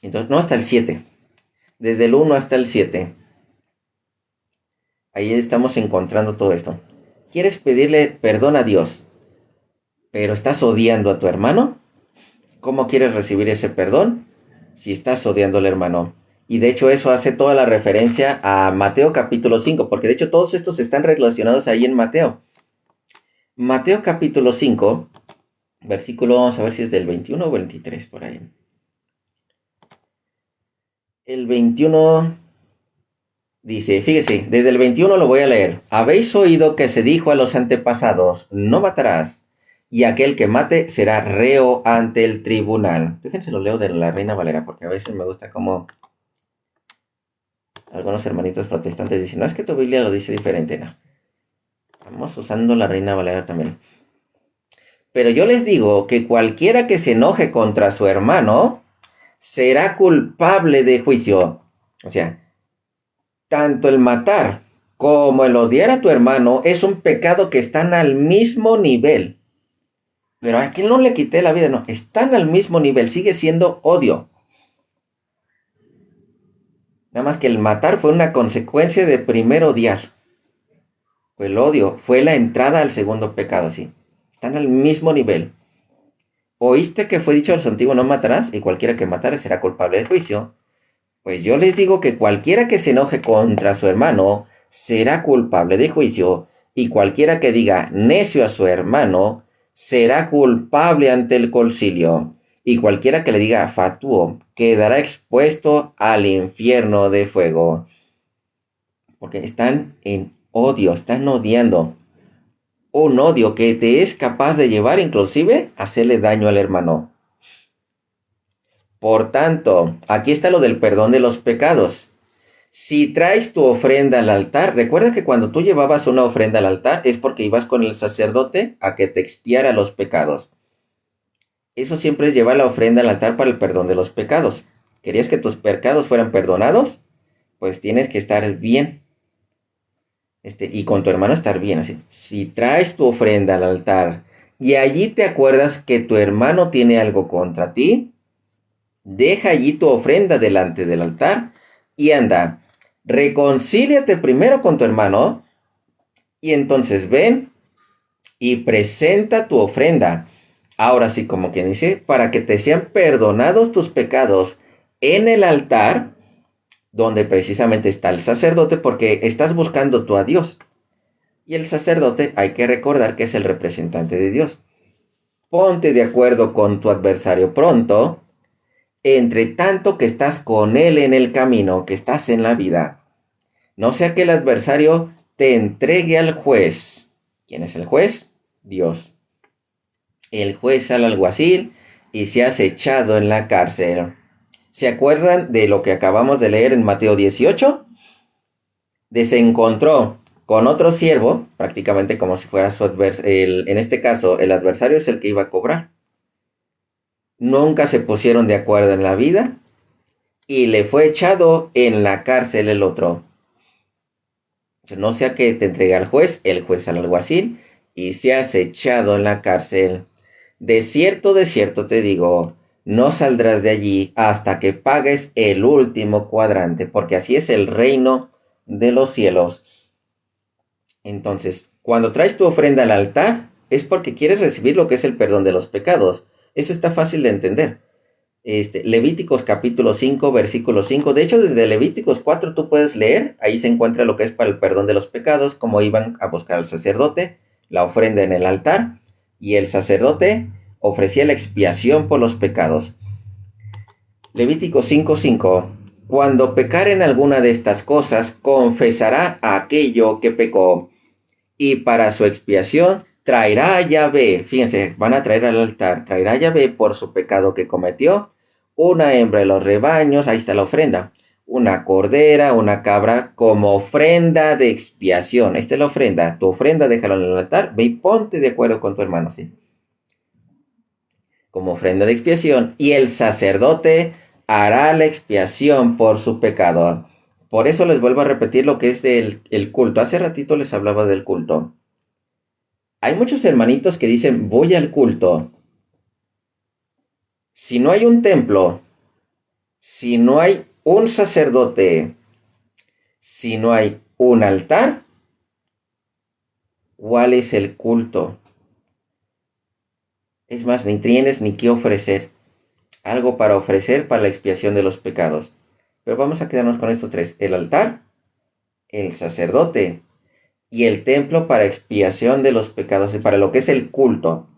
Entonces, no, hasta el 7. Desde el 1 hasta el 7. Ahí estamos encontrando todo esto. ¿Quieres pedirle perdón a Dios, pero estás odiando a tu hermano? ¿Cómo quieres recibir ese perdón si estás odiando al hermano? Y de hecho eso hace toda la referencia a Mateo capítulo 5, porque de hecho todos estos están relacionados ahí en Mateo. Mateo capítulo 5, versículo, vamos a ver si es del 21 o 23 por ahí. El 21 dice, fíjese, desde el 21 lo voy a leer. Habéis oído que se dijo a los antepasados, no matarás, y aquel que mate será reo ante el tribunal. Fíjense, lo leo de la Reina Valera, porque a veces me gusta como algunos hermanitos protestantes dicen, no, es que tu Biblia lo dice diferente, no. Estamos usando la Reina Valera también. Pero yo les digo que cualquiera que se enoje contra su hermano será culpable de juicio. O sea, tanto el matar como el odiar a tu hermano es un pecado que están al mismo nivel. Pero a quien no le quité la vida, no, están al mismo nivel, sigue siendo odio. Nada más que el matar fue una consecuencia de primero odiar. Fue el odio, fue la entrada al segundo pecado, sí. Están al mismo nivel. Oíste que fue dicho a los antiguos no matarás, y cualquiera que matare será culpable de juicio. Pues yo les digo que cualquiera que se enoje contra su hermano será culpable de juicio, y cualquiera que diga necio a su hermano será culpable ante el concilio, y cualquiera que le diga fatuo quedará expuesto al infierno de fuego. Porque están en odio, están odiando. Un odio que te es capaz de llevar inclusive a hacerle daño al hermano. Por tanto, aquí está lo del perdón de los pecados. Si traes tu ofrenda al altar, recuerda que cuando tú llevabas una ofrenda al altar es porque ibas con el sacerdote a que te expiara los pecados. Eso siempre es llevar la ofrenda al altar para el perdón de los pecados. ¿Querías que tus pecados fueran perdonados? Pues tienes que estar bien. Y con tu hermano estar bien, así. Si traes tu ofrenda al altar y allí te acuerdas que tu hermano tiene algo contra ti, deja allí tu ofrenda delante del altar y anda, reconcíliate primero con tu hermano y entonces ven y presenta tu ofrenda. Ahora sí, como quien dice, para que te sean perdonados tus pecados en el altar, donde precisamente está el sacerdote, porque estás buscando tú a Dios. Y el sacerdote hay que recordar que es el representante de Dios. Ponte de acuerdo con tu adversario pronto, entre tanto que estás con él en el camino, que estás en la vida. No sea que el adversario te entregue al juez. ¿Quién es el juez? Dios. El juez al alguacil y seas echado en la cárcel. ¿Se acuerdan de lo que acabamos de leer en Mateo 18? Se encontró con otro siervo, prácticamente como si fuera su adversario. En este caso, el adversario es el que iba a cobrar. Nunca se pusieron de acuerdo en la vida y le fue echado en la cárcel el otro. No sea que te entregue al juez, el juez al alguacil y seas echado en la cárcel. De cierto te digo, no saldrás de allí hasta que pagues el último cuadrante, porque así es el reino de los cielos. Entonces, cuando traes tu ofrenda al altar, es porque quieres recibir lo que es el perdón de los pecados. Eso está fácil de entender. Levíticos capítulo 5, versículo 5. De hecho, desde Levíticos 4 tú puedes leer. Ahí se encuentra lo que es para el perdón de los pecados, cómo iban a buscar al sacerdote, la ofrenda en el altar, y el sacerdote ofrecía la expiación por los pecados. Levítico 5:5. Cuando pecaren alguna de estas cosas, confesará aquello que pecó, y para su expiación traerá a Yahvé, fíjense, van a traer al altar, traerá a Yahvé por su pecado que cometió, una hembra de los rebaños, ahí está la ofrenda, una cordera, una cabra, como ofrenda de expiación. Esta es la ofrenda, tu ofrenda déjala en el altar, ve y ponte de acuerdo con tu hermano, ¿sí? Como ofrenda de expiación, y el sacerdote hará la expiación por su pecado. Por eso les vuelvo a repetir lo que es el culto. Hace ratito les hablaba del culto. Hay muchos hermanitos que dicen, voy al culto. Si no hay un templo, si no hay un sacerdote, si no hay un altar, ¿cuál es el culto? Es más, ni tienes ni qué ofrecer. Algo para ofrecer para la expiación de los pecados. Pero vamos a quedarnos con estos tres. El altar, el sacerdote y el templo para expiación de los pecados. Para lo que es el culto.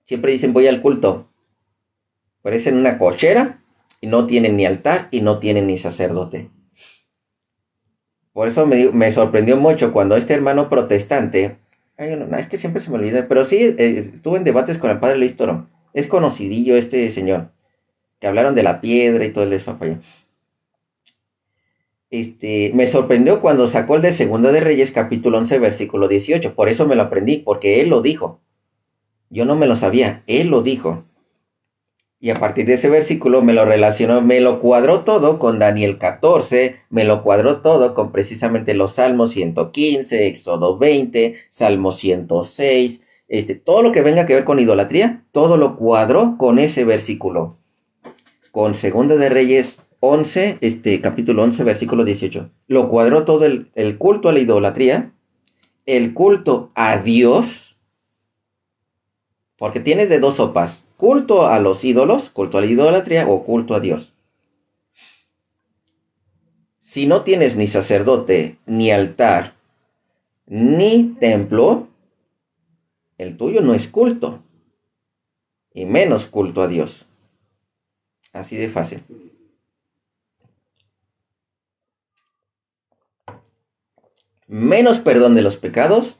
Siempre dicen voy al culto. Parecen una cochera y no tienen ni altar y no tienen ni sacerdote. Por eso me sorprendió mucho cuando este hermano protestante, no, es que siempre se me olvida, pero sí estuve en debates con el padre Luis Toro. Es conocidillo este señor, que hablaron de la piedra y todo el despapalle. Me sorprendió cuando sacó el de Segunda de Reyes, capítulo 11, versículo 18. Por eso me lo aprendí, porque él lo dijo. Yo no me lo sabía, él lo dijo. Y a partir de ese versículo me lo relacionó, me lo cuadró todo con Daniel 14, me lo cuadró todo con precisamente los Salmos 115, Éxodo 20, Salmo 106, todo lo que venga que ver con idolatría, todo lo cuadró con ese versículo. Con Segunda de Reyes 11, capítulo 11, versículo 18. Lo cuadró todo el culto a la idolatría, el culto a Dios, porque tienes de dos sopas, culto a los ídolos, culto a la idolatría o culto a Dios. Si no tienes ni sacerdote, ni altar, ni templo, el tuyo no es culto, y menos culto a Dios. Así de fácil. Menos perdón de los pecados,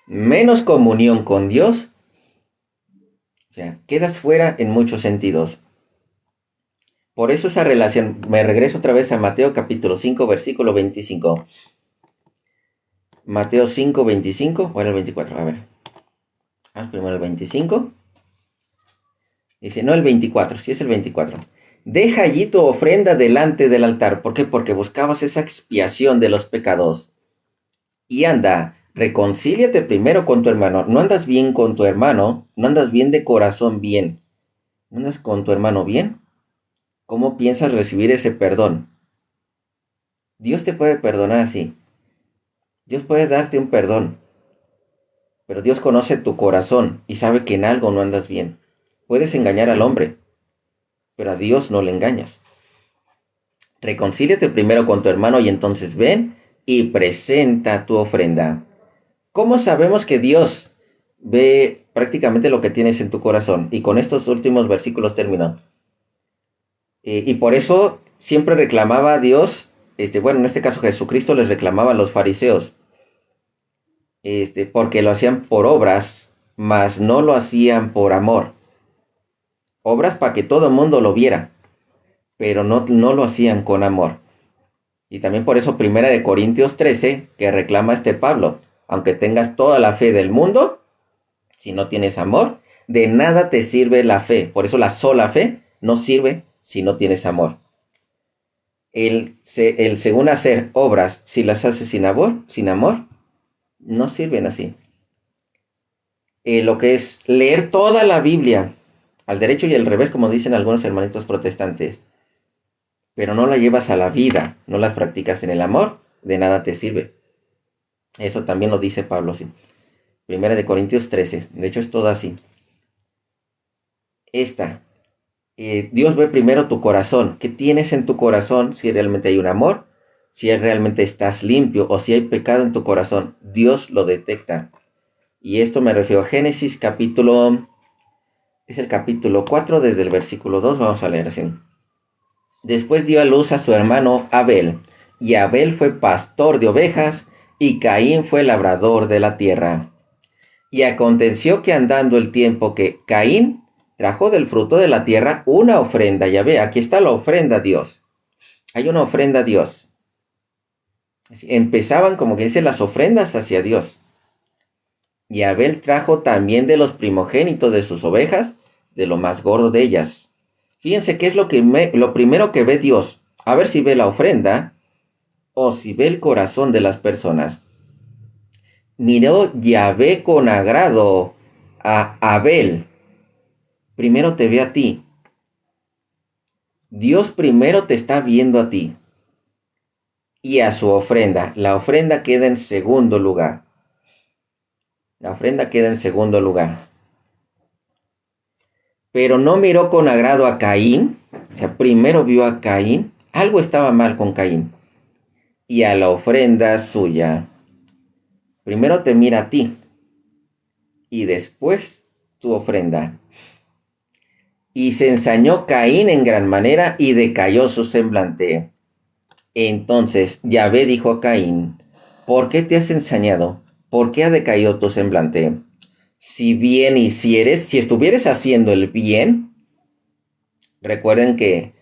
menos comunión con Dios. O sea, quedas fuera en muchos sentidos. Por eso esa relación, me regreso otra vez a Mateo capítulo 5, versículo 25. Mateo 5, 25, o era el 24, a ver. Primero el 25. Dice, no el 24, sí es el 24. Deja allí tu ofrenda delante del altar. ¿Por qué? Porque buscabas esa expiación de los pecados. Y anda, reconcíliate primero con tu hermano. No andas bien con tu hermano, no andas bien de corazón bien. ¿No andas con tu hermano bien? ¿Cómo piensas recibir ese perdón? Dios te puede perdonar así. Dios puede darte un perdón. Pero Dios conoce tu corazón y sabe que en algo no andas bien. Puedes engañar al hombre, pero a Dios no le engañas. Reconcíliate primero con tu hermano y entonces ven y presenta tu ofrenda. ¿Cómo sabemos que Dios ve prácticamente lo que tienes en tu corazón? Y con estos últimos versículos termino. Y por eso siempre reclamaba a Dios, en este caso Jesucristo les reclamaba a los fariseos, porque lo hacían por obras, mas no lo hacían por amor. Obras para que todo el mundo lo viera, pero no lo hacían con amor. Y también por eso Primera de Corintios 13, que reclama Pablo, aunque tengas toda la fe del mundo, si no tienes amor, de nada te sirve la fe. Por eso la sola fe no sirve si no tienes amor. El según hacer obras, si las haces sin amor, no sirven así. Lo que es leer toda la Biblia, al derecho y al revés, como dicen algunos hermanitos protestantes, pero no la llevas a la vida, no las practicas en el amor, de nada te sirve. Eso también lo dice Pablo, sí. Primera de Corintios 13, de hecho es todo así. Dios ve primero tu corazón. ¿Qué tienes en tu corazón? Si realmente hay un amor, si realmente estás limpio o si hay pecado en tu corazón, Dios lo detecta. Y esto me refiero a Génesis capítulo, es el capítulo 4 desde el versículo 2, vamos a leer así. Después dio a luz a su hermano Abel, y Abel fue pastor de ovejas, y Caín fue labrador de la tierra. Y aconteció que andando el tiempo que Caín trajo del fruto de la tierra una ofrenda. Ya ve, aquí está la ofrenda a Dios. Hay una ofrenda a Dios. Empezaban, como que dice, las ofrendas hacia Dios. Y Abel trajo también de los primogénitos de sus ovejas, de lo más gordo de ellas. Fíjense qué es lo primero que ve Dios. A ver si ve la ofrenda o si ve el corazón de las personas. Miró Yahvé con agrado a Abel. Primero te ve a ti. Dios primero te está viendo a ti. Y a su ofrenda. La ofrenda queda en segundo lugar. La ofrenda queda en segundo lugar. Pero no miró con agrado a Caín. O sea, primero vio a Caín. Algo estaba mal con Caín. Y a la ofrenda suya. Primero te mira a ti. Y después tu ofrenda. Y se ensañó Caín en gran manera y decayó su semblante. Entonces Yahvé dijo a Caín: ¿por qué te has ensañado? ¿Por qué ha decaído tu semblante? Si bien hicieres, si estuvieres haciendo el bien, recuerden que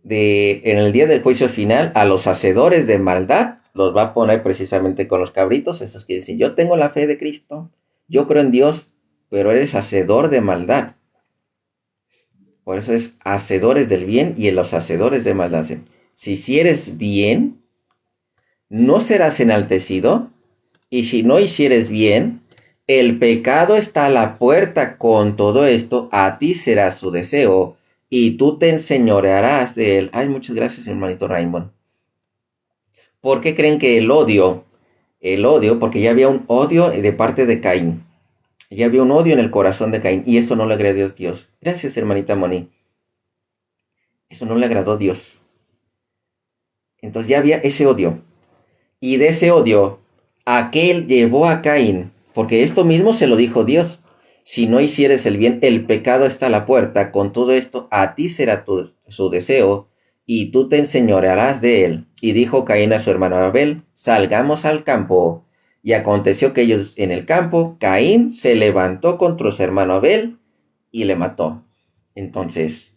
en el día del juicio final, a los hacedores de maldad, los va a poner precisamente con los cabritos, esos que dicen, yo tengo la fe de Cristo, yo creo en Dios, pero eres hacedor de maldad. Por eso es hacedores del bien y en los hacedores de maldad. Si hicieres bien, no serás enaltecido, y si no hicieres bien, el pecado está a la puerta con todo esto, a ti será su deseo, y tú te enseñorearás de él. Ay, muchas gracias, hermanito Raymond. ¿Por qué creen que el odio, porque ya había un odio de parte de Caín, ya había un odio en el corazón de Caín, y eso no le agradó a Dios. Gracias, hermanita Moni. Eso no le agradó a Dios. Entonces ya había ese odio. Y de ese odio, aquel llevó a Caín, porque esto mismo se lo dijo Dios. Si no hicieres el bien, el pecado está a la puerta. Con todo esto, a ti será su deseo, y tú te enseñorearás de él. Y dijo Caín a su hermano Abel, salgamos al campo. Y aconteció que ellos en el campo, Caín se levantó contra su hermano Abel y le mató. Entonces,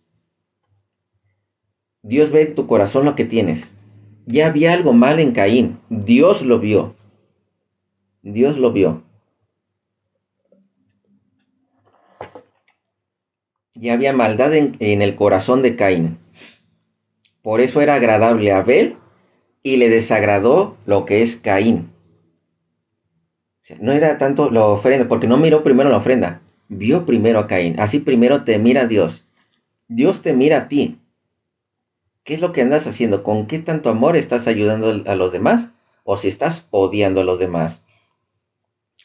Dios ve en tu corazón lo que tienes. Ya había algo mal en Caín. Dios lo vio. Dios lo vio. Ya había maldad en el corazón de Caín. Por eso era agradable a Abel y le desagradó lo que es Caín. O sea, no era tanto la ofrenda, porque no miró primero la ofrenda. Vio primero a Caín. Así primero te mira Dios. Dios te mira a ti. ¿Qué es lo que andas haciendo? ¿Con qué tanto amor estás ayudando a los demás? ¿O si estás odiando a los demás?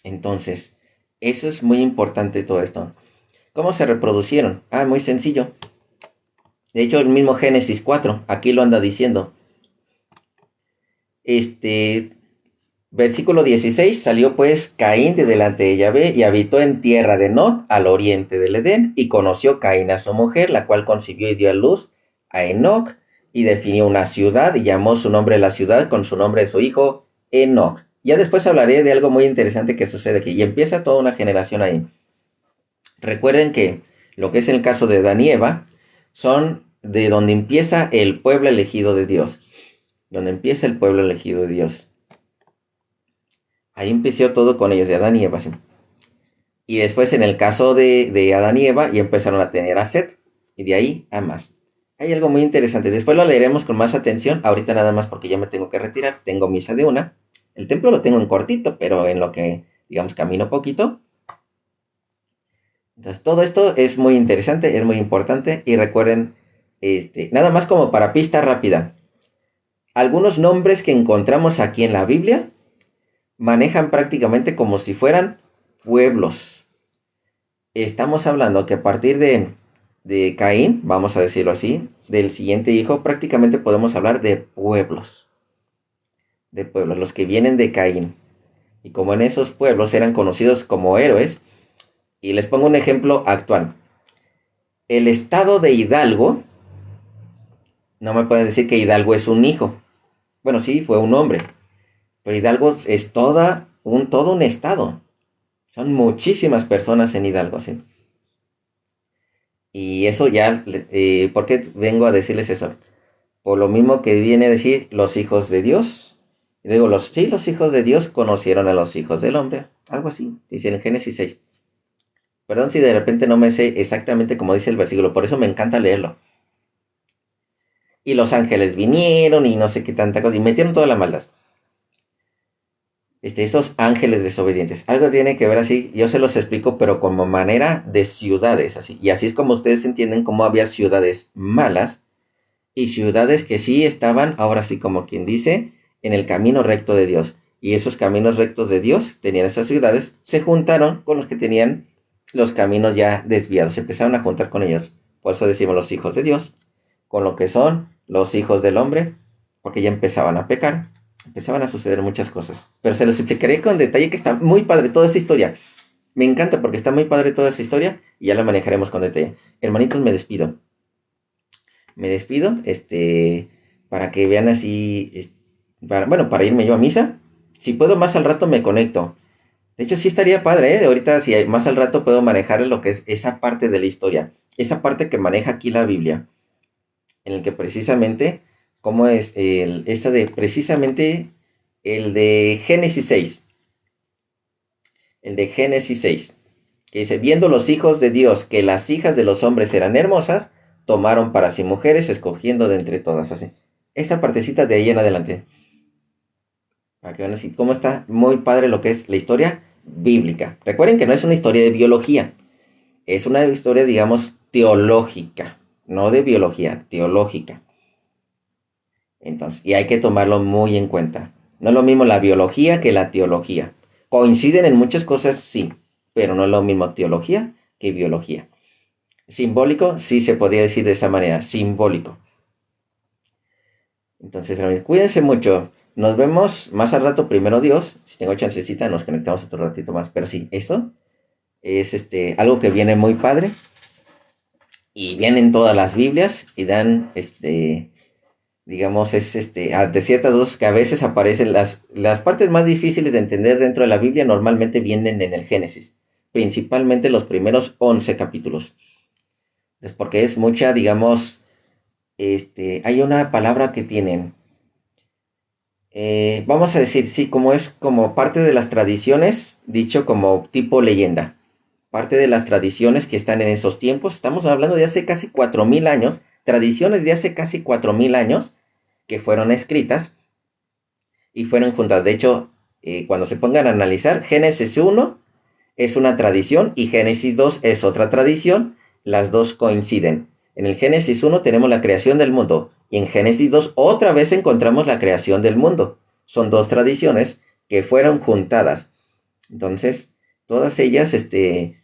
Entonces, eso es muy importante todo esto. ¿Cómo se reproducieron? Ah, muy sencillo. De hecho, el mismo Génesis 4, aquí lo anda diciendo. Versículo 16, salió pues Caín de delante de Yahvé y habitó en tierra de Nod, al oriente del Edén, y conoció Caín a su mujer, la cual concibió y dio a luz a Enoc, y definió una ciudad, y llamó su nombre la ciudad con su nombre de su hijo, Enoc. Ya después hablaré de algo muy interesante que sucede aquí, y empieza toda una generación ahí. Recuerden que lo que es el caso de Adán y Eva, son de donde empieza el pueblo elegido de Dios. Donde empieza el pueblo elegido de Dios. Ahí empezó todo con ellos, de Adán y Eva. ¿Sí? Y después en el caso de Adán y Eva, ya empezaron a tener a Set. Y de ahí a más. Hay algo muy interesante. Después lo leeremos con más atención. Ahorita nada más porque ya me tengo que retirar. Tengo misa de una. El templo lo tengo en cortito, pero en lo que, digamos, camino poquito. Entonces, todo esto es muy interesante, es muy importante. Y recuerden, nada más como para pista rápida. Algunos nombres que encontramos aquí en la Biblia manejan prácticamente como si fueran pueblos. Estamos hablando que a partir de Caín, vamos a decirlo así, del siguiente hijo, prácticamente podemos hablar de pueblos. De pueblos, los que vienen de Caín. Y como en esos pueblos eran conocidos como héroes, y les pongo un ejemplo actual. El estado de Hidalgo, no me pueden decir que Hidalgo es un hijo. Bueno, sí, fue un hombre. Pero Hidalgo es todo un estado. Son muchísimas personas en Hidalgo, ¿sí? Y eso ya, ¿por qué vengo a decirles eso? Por lo mismo que viene a decir los hijos de Dios. Y digo, los hijos de Dios conocieron a los hijos del hombre. Algo así, dice en Génesis 6. Perdón si de repente no me sé exactamente como dice el versículo, por eso me encanta leerlo. Y los ángeles vinieron y no sé qué tanta cosa, y metieron toda la maldad. Esos ángeles desobedientes. Algo tiene que ver así, yo se los explico, pero como manera de ciudades, así. Y así es como ustedes entienden cómo había ciudades malas y ciudades que sí estaban, ahora sí como quien dice, en el camino recto de Dios. Y esos caminos rectos de Dios, tenían esas ciudades, se juntaron con los que tenían los caminos ya desviados. Se empezaron a juntar con ellos. Por eso decimos los hijos de Dios, con lo que son los hijos del hombre, porque ya empezaban a pecar. Empezaban a suceder muchas cosas. Pero se los explicaré con detalle, que está muy padre toda esa historia. Me encanta porque está muy padre toda esa historia y ya la manejaremos con detalle. Hermanitos, me despido. Me despido, para que vean así, para irme yo a misa. Si puedo más al rato me conecto. De hecho, sí estaría padre, ¿eh? Ahorita, si más al rato puedo manejar lo que es esa parte de la historia. Esa parte que maneja aquí la Biblia. en el que precisamente, ¿cómo es? Precisamente el de Génesis 6. El de Génesis 6. Que dice, viendo los hijos de Dios que las hijas de los hombres eran hermosas, tomaron para sí mujeres, escogiendo de entre todas. Así. Esta partecita de ahí en adelante. Para que vean así, cómo está muy padre lo que es la historia bíblica. Recuerden que no es una historia de biología, es una historia, digamos, teológica, no de biología, teológica. Entonces, y hay que tomarlo muy en cuenta. No es lo mismo la biología que la teología. Coinciden en muchas cosas, sí, pero no es lo mismo teología que biología. Simbólico, sí se podría decir de esa manera, simbólico. Entonces, cuídense mucho. Nos vemos más al rato, primero Dios. Si tengo chancecita, nos conectamos otro ratito más. Pero sí, eso es algo que viene muy padre. Y vienen todas las Biblias y dan, digamos, de ciertas dos que a veces aparecen las partes más difíciles de entender dentro de la Biblia normalmente vienen en el Génesis. Principalmente los primeros 11 capítulos. Es porque es mucha, digamos, hay una palabra que tienen. Vamos a decir, sí, como es como parte de las tradiciones, dicho como tipo leyenda. Parte de las tradiciones que están en esos tiempos, estamos hablando de hace casi 4000 años, tradiciones de hace casi 4000 años que fueron escritas y fueron juntas. De hecho, cuando se pongan a analizar, Génesis 1 es una tradición y Génesis 2 es otra tradición, las dos coinciden. En el Génesis 1 tenemos la creación del mundo y en Génesis 2 otra vez encontramos la creación del mundo. Son dos tradiciones que fueron juntadas. Entonces, todas ellas, de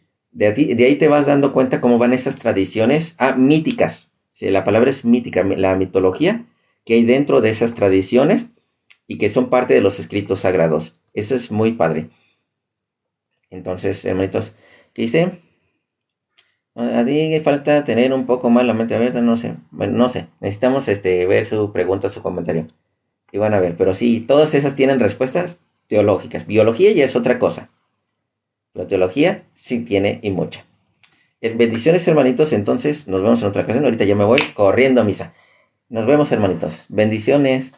ahí te vas dando cuenta cómo van esas tradiciones míticas. Sí, la palabra es mítica, la mitología que hay dentro de esas tradiciones y que son parte de los escritos sagrados. Eso es muy padre. Entonces, hermanitos, ¿qué dice? A ti falta tener un poco más la mente abierta, no sé. Bueno, no sé. Necesitamos ver su pregunta, su comentario. Y van a ver, pero sí, todas esas tienen respuestas teológicas. Biología ya es otra cosa. La teología sí tiene y mucha. Bendiciones, hermanitos. Entonces, nos vemos en otra ocasión. Ahorita yo me voy corriendo a misa. Nos vemos, hermanitos. Bendiciones.